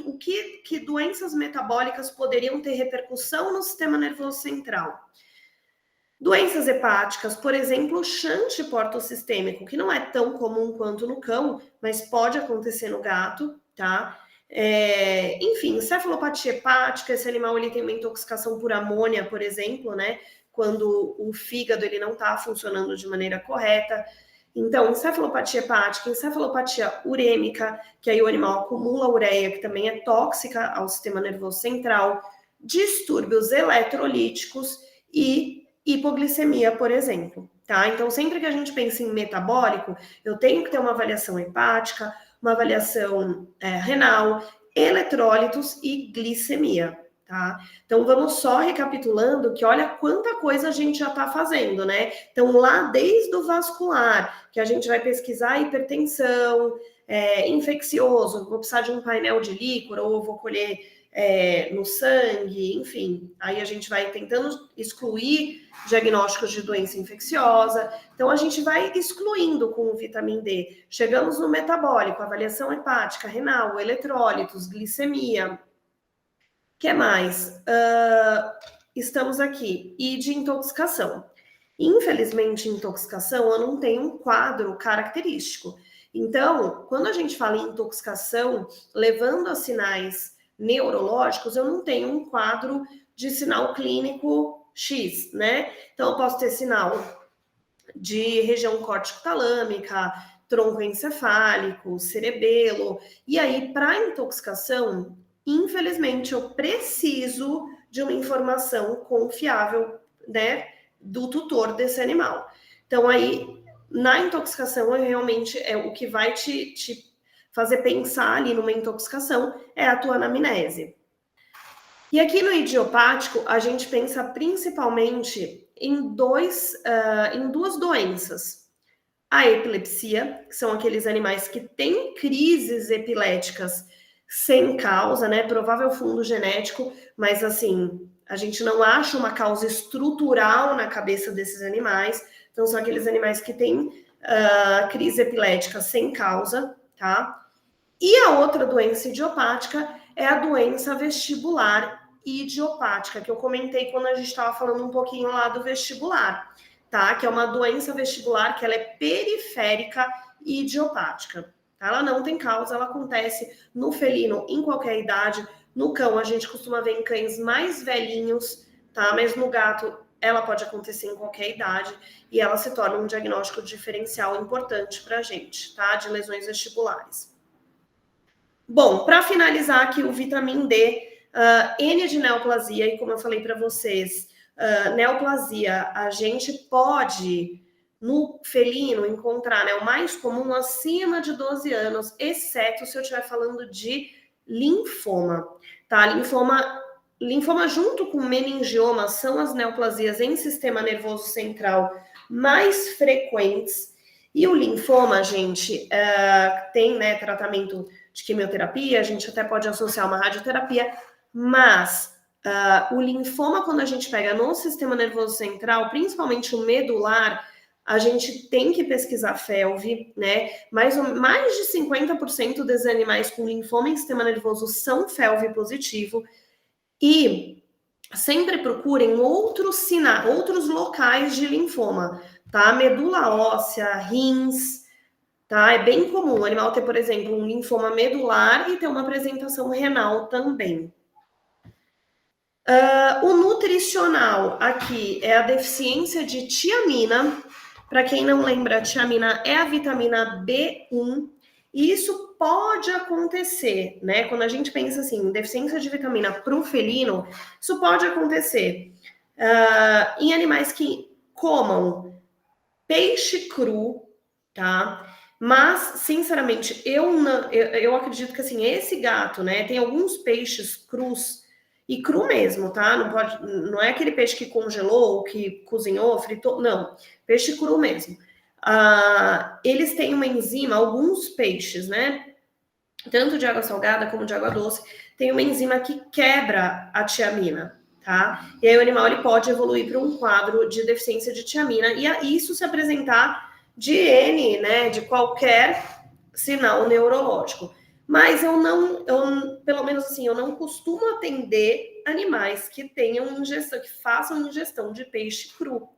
o que doenças metabólicas poderiam ter repercussão no sistema nervoso central? Doenças hepáticas, por exemplo, o shunt portossistêmico, que não é tão comum quanto no cão, mas pode acontecer no gato, tá? Enfim, cefalopatia hepática, esse animal ele tem uma intoxicação por amônia, por exemplo, né? Quando o fígado ele não está funcionando de maneira correta. Então, encefalopatia hepática, encefalopatia urêmica, que aí o animal acumula ureia, que também é tóxica ao sistema nervoso central, distúrbios eletrolíticos e hipoglicemia, por exemplo, tá? Então, sempre que a gente pensa em metabólico, eu tenho que ter uma avaliação hepática, uma avaliação renal, eletrólitos e glicemia, tá? Então, vamos só recapitulando que olha quanta coisa a gente já está fazendo, né? Então, lá desde o vascular, que a gente vai pesquisar hipertensão, infeccioso, vou precisar de um painel de líquor ou vou colher no sangue, enfim. Aí a gente vai tentando excluir diagnósticos de doença infecciosa. Então, a gente vai excluindo com o Vitamin D. Chegamos no metabólico, avaliação hepática, renal, eletrólitos, glicemia. O que mais? Estamos aqui. E de intoxicação. Infelizmente, intoxicação, eu não tenho um quadro característico. Então, quando a gente fala em intoxicação, levando a sinais neurológicos, eu não tenho um quadro de sinal clínico X, né? Então, eu posso ter sinal de região córtico-talâmica, tronco encefálico, cerebelo. E aí, para intoxicação, infelizmente, eu preciso de uma informação confiável, né, do tutor desse animal. Então, aí, na intoxicação, realmente é o que vai te fazer pensar ali numa intoxicação é a tua anamnese. E aqui no idiopático, a gente pensa principalmente em duas doenças. A epilepsia, que são aqueles animais que têm crises epiléticas sem causa, né? Provável fundo genético, mas assim, a gente não acha uma causa estrutural na cabeça desses animais. Então, são aqueles animais que têm crise epilética sem causa, tá? E a outra doença idiopática é a doença vestibular idiopática, que eu comentei quando a gente estava falando um pouquinho lá do vestibular, tá? Que é uma doença vestibular que ela é periférica e idiopática. Tá? Ela não tem causa, ela acontece no felino em qualquer idade. No cão, a gente costuma ver em cães mais velhinhos, tá? Mas no gato, ela pode acontecer em qualquer idade e ela se torna um diagnóstico diferencial importante para a gente, tá? De lesões vestibulares. Bom, para finalizar aqui o Vitamin D, N de neoplasia, e como eu falei para vocês, neoplasia, a gente pode, no felino, encontrar, né, o mais comum acima de 12 anos, exceto se eu estiver falando de linfoma, tá? Linfoma junto com meningioma são as neoplasias em sistema nervoso central mais frequentes, e o linfoma, gente, tem, né, tratamento de quimioterapia, a gente até pode associar uma radioterapia, mas o linfoma, quando a gente pega no sistema nervoso central, principalmente o medular, a gente tem que pesquisar FeLV, né? Mais de 50% dos animais com linfoma em sistema nervoso são FeLV positivo, e sempre procurem outros locais de linfoma, tá? Medula óssea, rins, tá? É bem comum o animal ter, por exemplo, um linfoma medular e ter uma apresentação renal também. O nutricional aqui é a deficiência de tiamina. Para quem não lembra, a tiamina é a vitamina B1. E isso pode acontecer, né? Quando a gente pensa assim, deficiência de vitamina para o felino, isso pode acontecer em animais que comam peixe cru, tá? Mas, sinceramente, eu acredito que, assim, esse gato, né, tem alguns peixes crus E cru mesmo, tá? Não é aquele peixe que congelou, ou que cozinhou, fritou, não. Peixe cru mesmo. Eles têm uma enzima, alguns peixes, né? Tanto de água salgada como de água doce, tem uma enzima que quebra a tiamina, tá? E aí o animal ele pode evoluir para um quadro de deficiência de tiamina e isso se apresentar de N, né, de qualquer sinal neurológico. Mas pelo menos assim, eu não costumo atender animais que tenham ingestão, que façam ingestão de peixe cru.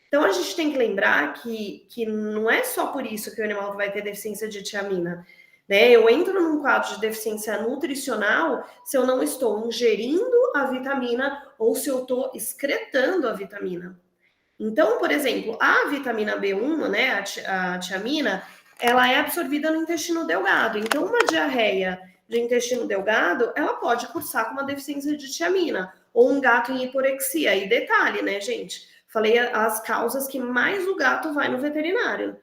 Então a gente tem que lembrar que não é só por isso que o animal vai ter deficiência de tiamina. Né? Eu entro num quadro de deficiência nutricional se eu não estou ingerindo a vitamina ou se eu estou excretando a vitamina. Então, por exemplo, a vitamina B1, né, a tiamina, ela é absorvida no intestino delgado. Então, uma diarreia de intestino delgado, ela pode cursar com uma deficiência de tiamina ou um gato em hiporexia. E detalhe, né, gente? Falei as causas que mais o gato vai no veterinário.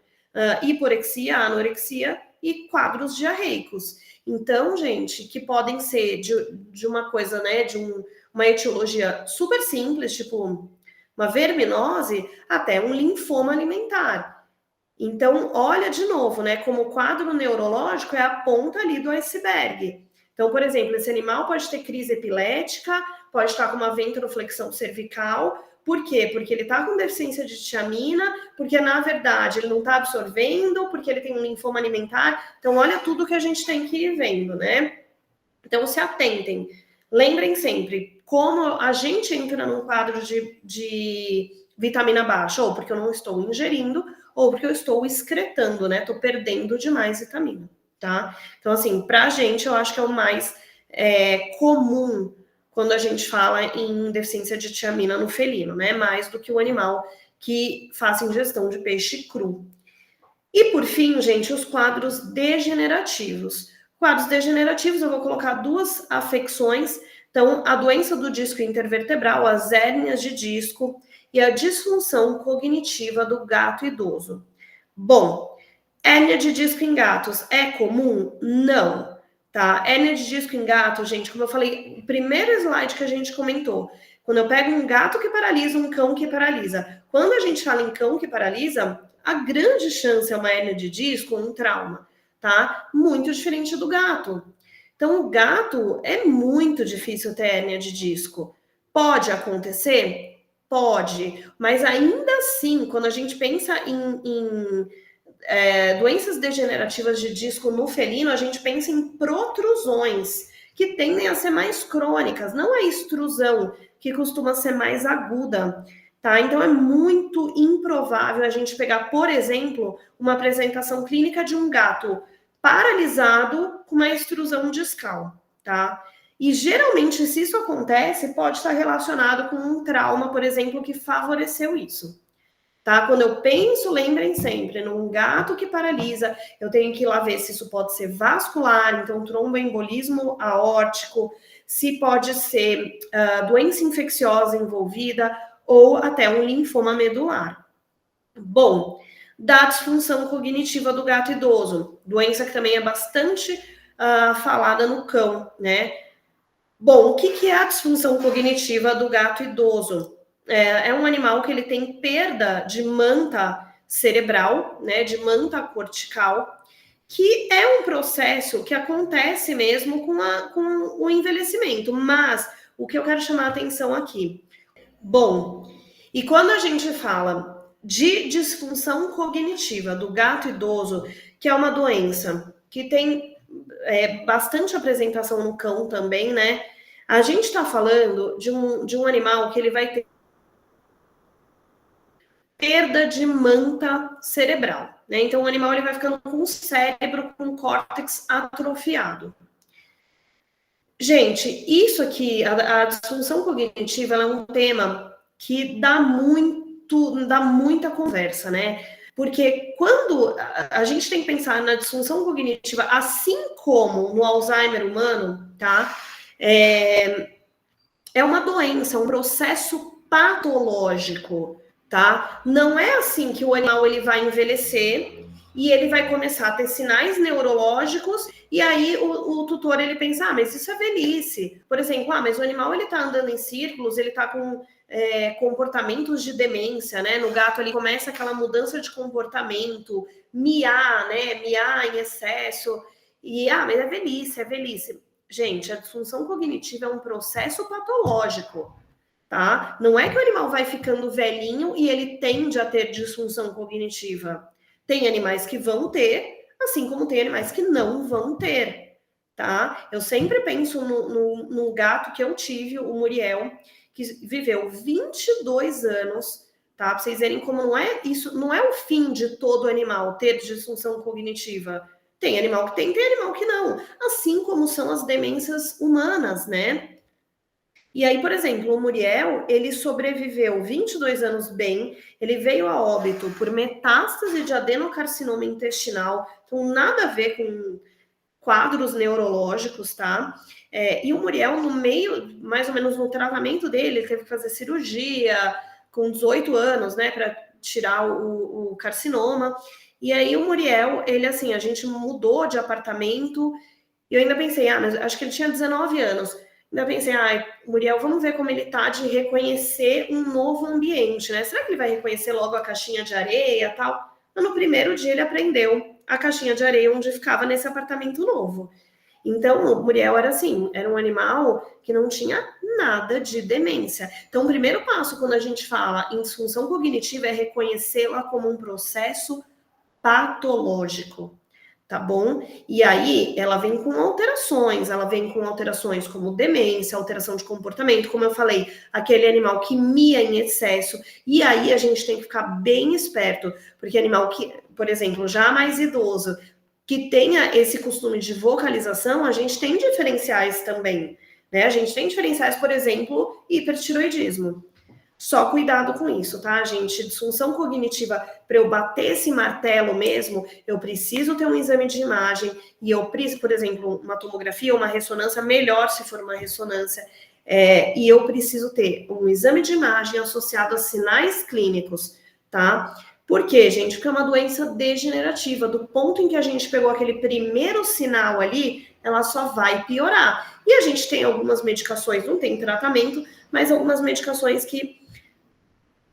Hiporexia, anorexia e quadros diarreicos. Então, gente, que podem ser de uma coisa, né, uma etiologia super simples, tipo uma verminose, até um linfoma alimentar. Então, olha de novo, né, como o quadro neurológico é a ponta ali do iceberg. Então, por exemplo, esse animal pode ter crise epilética, pode estar com uma ventroflexão cervical. Por quê? Porque ele está com deficiência de tiamina, porque na verdade ele não está absorvendo, porque ele tem um linfoma alimentar. Então, olha tudo que a gente tem que ir vendo, né? Então, se atentem. Lembrem sempre, como a gente entra num quadro de vitamina baixa, ou porque eu não estou ingerindo, ou porque eu estou excretando, né? Estou perdendo demais vitamina, tá? Então, assim, pra gente, eu acho que é o mais comum quando a gente fala em deficiência de tiamina no felino, né? Mais do que o animal que faça ingestão de peixe cru. E, por fim, gente, os quadros degenerativos. Quadros degenerativos, eu vou colocar duas afecções. Então, a doença do disco intervertebral, as hérnias de disco e a disfunção cognitiva do gato idoso. Bom, hérnia de disco em gatos é comum? Não, tá? Hérnia de disco em gato, gente, como eu falei, o primeiro slide que a gente comentou, quando eu pego um gato que paralisa, um cão que paralisa. Quando a gente fala em cão que paralisa, a grande chance é uma hérnia de disco ou um trauma, tá? Muito diferente do gato. Então, o gato é muito difícil ter hérnia de disco. Pode acontecer? Pode, mas ainda assim, quando a gente pensa em doenças degenerativas de disco no felino, a gente pensa em protrusões, que tendem a ser mais crônicas, não a extrusão, que costuma ser mais aguda. Tá? Então é muito improvável a gente pegar, por exemplo, uma apresentação clínica de um gato paralisado com uma extrusão discal, tá? E geralmente, se isso acontece, pode estar relacionado com um trauma, por exemplo, que favoreceu isso. Tá? Quando eu penso, lembrem sempre, num gato que paralisa, eu tenho que ir lá ver se isso pode ser vascular, então tromboembolismo aórtico, se pode ser doença infecciosa envolvida ou até um linfoma medular. Bom, da disfunção cognitiva do gato idoso, doença que também é bastante falada no cão, né? Bom, o que é a disfunção cognitiva do gato idoso? É um animal que ele tem perda de manta cerebral, né, de manta cortical, que é um processo que acontece mesmo com o envelhecimento. Mas o que eu quero chamar a atenção aqui? Bom, e quando a gente fala de disfunção cognitiva do gato idoso, que é uma doença que tem bastante apresentação no cão também, né? A gente está falando de um animal que ele vai ter perda de manta cerebral, né? Então o animal ele vai ficando com o cérebro, com o córtex atrofiado. Gente, isso aqui, a disfunção cognitiva, ela é um tema que dá muita conversa, né? Porque quando a gente tem que pensar na disfunção cognitiva, assim como no Alzheimer humano, tá? É uma doença, um processo patológico, tá? Não é assim que o animal ele vai envelhecer e ele vai começar a ter sinais neurológicos, e aí o tutor ele pensa, mas isso é velhice. Por exemplo, mas o animal ele tá andando em círculos, ele tá com comportamentos de demência, né? No gato ali começa aquela mudança de comportamento, miar, né? Miar em excesso, e mas é velhice, é velhice. Gente, a disfunção cognitiva é um processo patológico, tá? Não é que o animal vai ficando velhinho e ele tende a ter disfunção cognitiva. Tem animais que vão ter, assim como tem animais que não vão ter, tá? Eu sempre penso no gato que eu tive, o Muriel, que viveu 22 anos, tá? Pra vocês verem como não é isso, não é o fim de todo animal ter disfunção cognitiva. Tem animal que tem animal que não. Assim como são as demências humanas, né? E aí, por exemplo, o Muriel, ele sobreviveu 22 anos bem, ele veio a óbito por metástase de adenocarcinoma intestinal, então nada a ver com quadros neurológicos, tá? E o Muriel, no meio, mais ou menos no tratamento dele, ele teve que fazer cirurgia com 18 anos, né, para tirar o carcinoma. E aí o Muriel, ele assim, a gente mudou de apartamento, e eu ainda pensei, mas acho que ele tinha 19 anos. Ainda pensei, Muriel, vamos ver como ele tá de reconhecer um novo ambiente, né? Será que ele vai reconhecer logo a caixinha de areia e tal? Mas no primeiro dia ele aprendeu a caixinha de areia onde ficava nesse apartamento novo. Então, o Muriel era assim, era um animal que não tinha nada de demência. Então, o primeiro passo quando a gente fala em disfunção cognitiva é reconhecê-la como um processo patológico, tá bom? E aí ela vem com alterações como demência, alteração de comportamento, como eu falei, aquele animal que mia em excesso. E aí a gente tem que ficar bem esperto, porque animal que, por exemplo, já mais idoso, que tenha esse costume de vocalização, a gente tem diferenciais também, né? A gente tem diferenciais, por exemplo, hipertiroidismo. Só cuidado com isso, tá, gente? Disfunção cognitiva, para eu bater esse martelo mesmo, eu preciso ter um exame de imagem e eu preciso, por exemplo, uma tomografia, uma ressonância, melhor se for uma ressonância, e eu preciso ter um exame de imagem associado a sinais clínicos, tá? Por quê, gente? Porque é uma doença degenerativa. Do ponto em que a gente pegou aquele primeiro sinal ali, ela só vai piorar. E a gente tem algumas medicações, não tem tratamento, mas algumas medicações que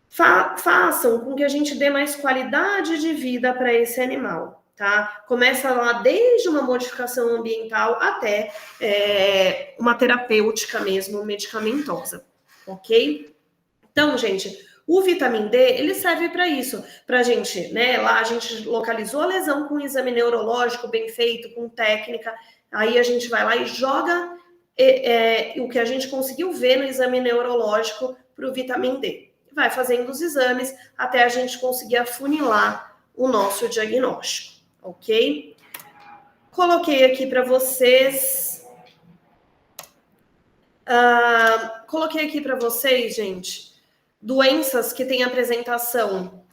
façam com que a gente dê mais qualidade de vida para esse animal, tá? Começa lá desde uma modificação ambiental até uma terapêutica mesmo, medicamentosa, ok? Então, gente, o vitamina D, ele serve para isso, para a gente, né? Lá a gente localizou a lesão com um exame neurológico bem feito, com técnica, aí a gente vai lá e joga o que a gente conseguiu ver no exame neurológico para o vitamina D. Vai fazendo os exames até a gente conseguir afunilar o nosso diagnóstico, ok? Coloquei aqui para vocês. Coloquei aqui para vocês, gente, doenças que têm apresentação.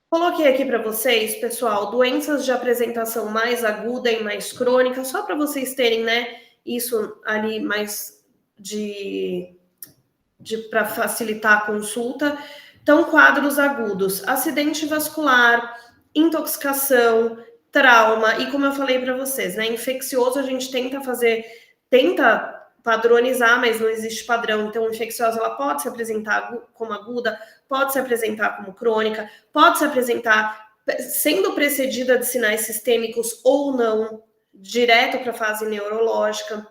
Coloquei aqui para vocês, pessoal, doenças de apresentação mais aguda e mais crônica, só para vocês terem, né, isso ali mais para facilitar a consulta. Então, quadros agudos, acidente vascular, intoxicação, trauma, e como eu falei para vocês, né, infeccioso a gente tenta padronizar, mas não existe padrão. Então, infecciosa ela pode se apresentar como aguda, pode se apresentar como crônica, pode se apresentar sendo precedida de sinais sistêmicos ou não, direto para a fase neurológica.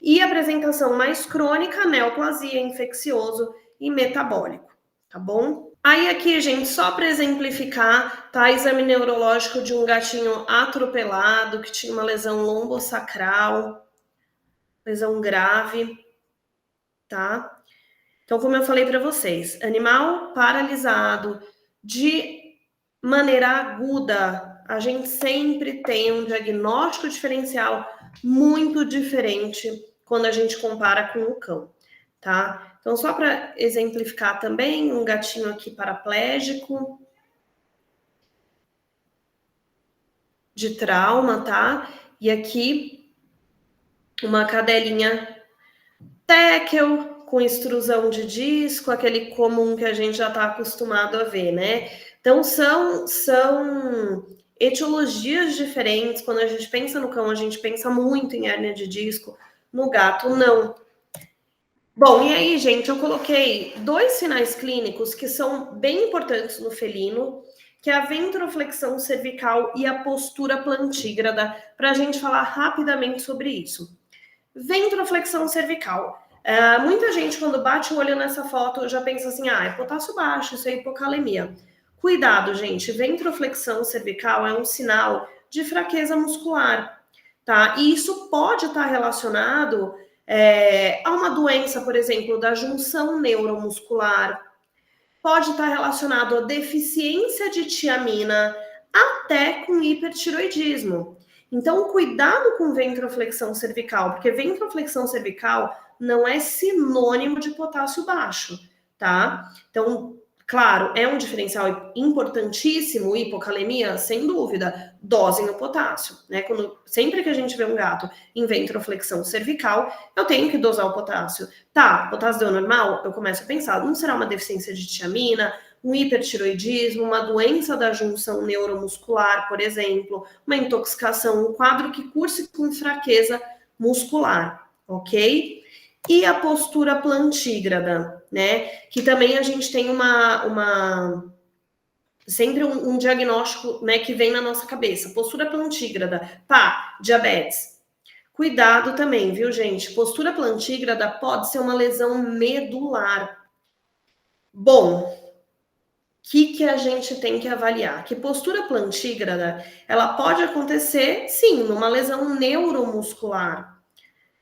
E apresentação mais crônica, neoplasia, infeccioso e metabólico, tá bom? Aí aqui, gente, só para exemplificar, tá? Exame neurológico de um gatinho atropelado, que tinha uma lesão lombosacral, lesão grave, tá? Então, como eu falei para vocês, animal paralisado de maneira aguda, a gente sempre tem um diagnóstico diferencial muito diferente quando a gente compara com o cão, tá? Então, só para exemplificar também, um gatinho aqui paraplégico, de trauma, tá? E aqui, uma cadelinha teckel, com extrusão de disco, aquele comum que a gente já está acostumado a ver, né? Então, são etiologias diferentes. Quando a gente pensa no cão, a gente pensa muito em hérnia de disco. No gato, não. Bom, e aí, gente, eu coloquei 2 sinais clínicos que são bem importantes no felino, que é a ventroflexão cervical e a postura plantígrada, para a gente falar rapidamente sobre isso. Ventroflexão cervical. Muita gente, quando bate o olho nessa foto, já pensa assim, é potássio baixo, isso é hipocalemia. Cuidado, gente, ventroflexão cervical é um sinal de fraqueza muscular, tá? E isso pode estar relacionado a uma doença, por exemplo, da junção neuromuscular, pode estar relacionado a deficiência de tiamina, até com hipertiroidismo. Então, cuidado com ventroflexão cervical, porque ventroflexão cervical não é sinônimo de potássio baixo, tá? Então, claro, é um diferencial importantíssimo, hipocalemia, sem dúvida, dosem o potássio, né? Sempre que a gente vê um gato em ventroflexão cervical, eu tenho que dosar o potássio. Tá, potássio deu normal? Eu começo a pensar, não será uma deficiência de tiamina, um hipertiroidismo, uma doença da junção neuromuscular, por exemplo, uma intoxicação, um quadro que curse com fraqueza muscular, ok? E a postura plantígrada, né? Que também a gente tem sempre um diagnóstico, né, que vem na nossa cabeça. Postura plantígrada, diabetes. Cuidado também, viu, gente? Postura plantígrada pode ser uma lesão medular. Bom, o que a gente tem que avaliar? Que postura plantígrada, ela pode acontecer, sim, numa lesão neuromuscular,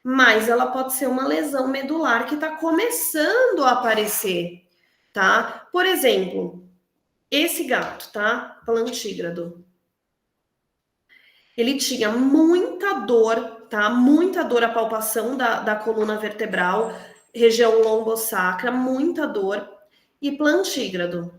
mas ela pode ser uma lesão medular que está começando a aparecer, tá? Por exemplo, esse gato, tá? Plantígrado. Ele tinha muita dor, tá? Muita dor, a palpação da coluna vertebral, região lombosacra, muita dor e plantígrado.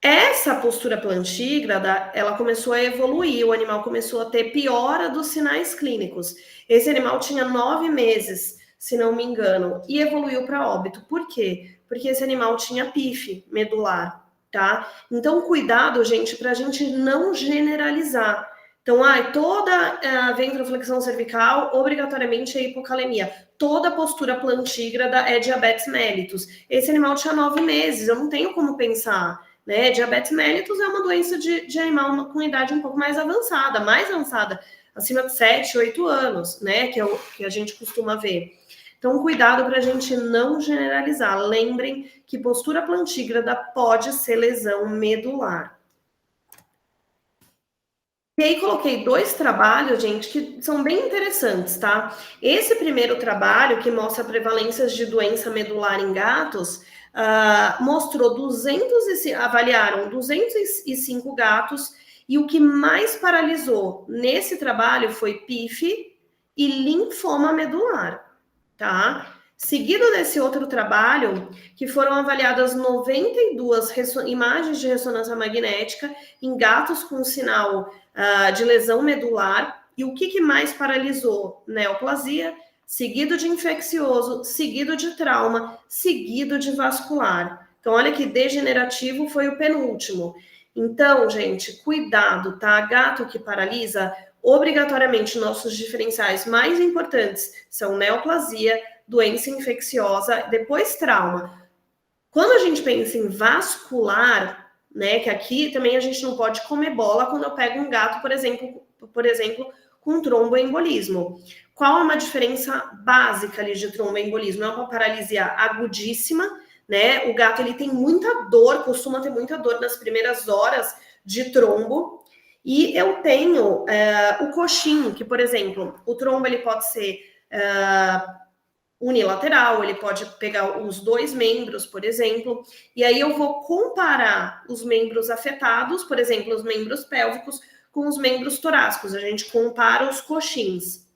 Essa postura plantígrada, ela começou a evoluir, o animal começou a ter piora dos sinais clínicos. Esse animal tinha 9 meses, se não me engano, e evoluiu para óbito. Por quê? Porque esse animal tinha PIF medular, tá? Então, cuidado, gente, para a gente não generalizar. Então, toda a ventroflexão cervical, obrigatoriamente é hipocalemia. Toda postura plantígrada é diabetes mellitus. Esse animal tinha 9 meses, eu não tenho como pensar, né? Diabetes mellitus é uma doença de animal com idade um pouco mais avançada, acima de 7, 8 anos, né? Que é o que a gente costuma ver. Então, cuidado para a gente não generalizar. Lembrem que postura plantígrada pode ser lesão medular. E aí coloquei 2 trabalhos, gente, que são bem interessantes, tá? Esse primeiro trabalho, que mostra prevalências de doença medular em gatos, mostrou avaliaram 205 gatos, e o que mais paralisou nesse trabalho foi PIF e linfoma medular, tá? Seguido desse outro trabalho, que foram avaliadas 92 imagens de ressonância magnética em gatos com sinal de lesão medular, e o que mais paralisou? Neoplasia, seguido de infeccioso, seguido de trauma, seguido de vascular. Então, olha que degenerativo foi o penúltimo. Então, gente, cuidado, tá? Gato que paralisa, obrigatoriamente, nossos diferenciais mais importantes são neoplasia, doença infecciosa, depois trauma. Quando a gente pensa em vascular, né, que aqui também a gente não pode comer bola quando eu pego um gato, por exemplo, com tromboembolismo. Qual é uma diferença básica ali de tromboembolismo? É uma paralisia agudíssima, né? O gato ele tem muita dor, costuma ter muita dor nas primeiras horas de trombo. E eu tenho o coxim, que, por exemplo, o trombo ele pode ser unilateral, ele pode pegar os 2 membros, por exemplo, e aí eu vou comparar os membros afetados, por exemplo, os membros pélvicos, com os membros torácicos, a gente compara os coxins,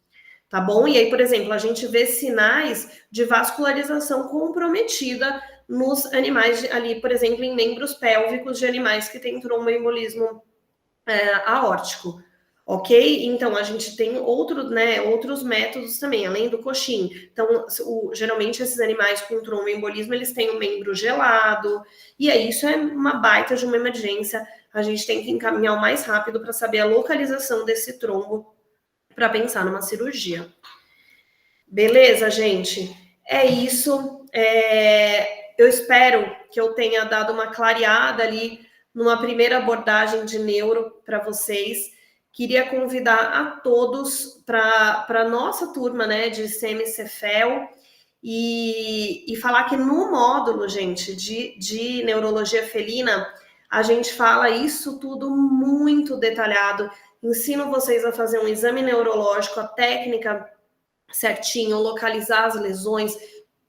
tá bom? E aí, por exemplo, a gente vê sinais de vascularização comprometida nos animais ali, por exemplo, em membros pélvicos de animais que têm tromboembolismo aórtico. Ok? Então, a gente tem outros métodos também, além do coxim. Então, geralmente, esses animais com tromboembolismo, eles têm um membro gelado, e aí isso é uma baita de uma emergência. A gente tem que encaminhar o mais rápido para saber a localização desse trombo para pensar numa cirurgia. Beleza, gente? É isso. Eu espero que eu tenha dado uma clareada ali numa primeira abordagem de neuro para vocês. Queria convidar a todos para a nossa turma, né, de CMCFEL e falar que no módulo, gente, de neurologia felina, a gente fala isso tudo muito detalhado. Ensino vocês a fazer um exame neurológico, a técnica certinho, localizar as lesões.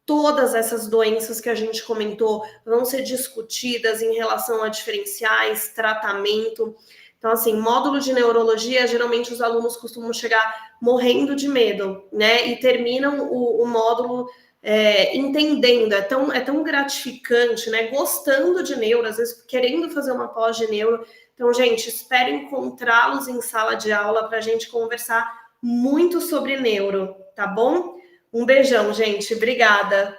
Todas essas doenças que a gente comentou vão ser discutidas em relação a diferenciais, tratamento. Então, assim, módulo de neurologia, geralmente os alunos costumam chegar morrendo de medo, né? E terminam o módulo entendendo, é tão gratificante, né? Gostando de neuro, às vezes querendo fazer uma pós de neuro. Então, gente, espero encontrá-los em sala de aula para a gente conversar muito sobre neuro, tá bom? Um beijão, gente. Obrigada.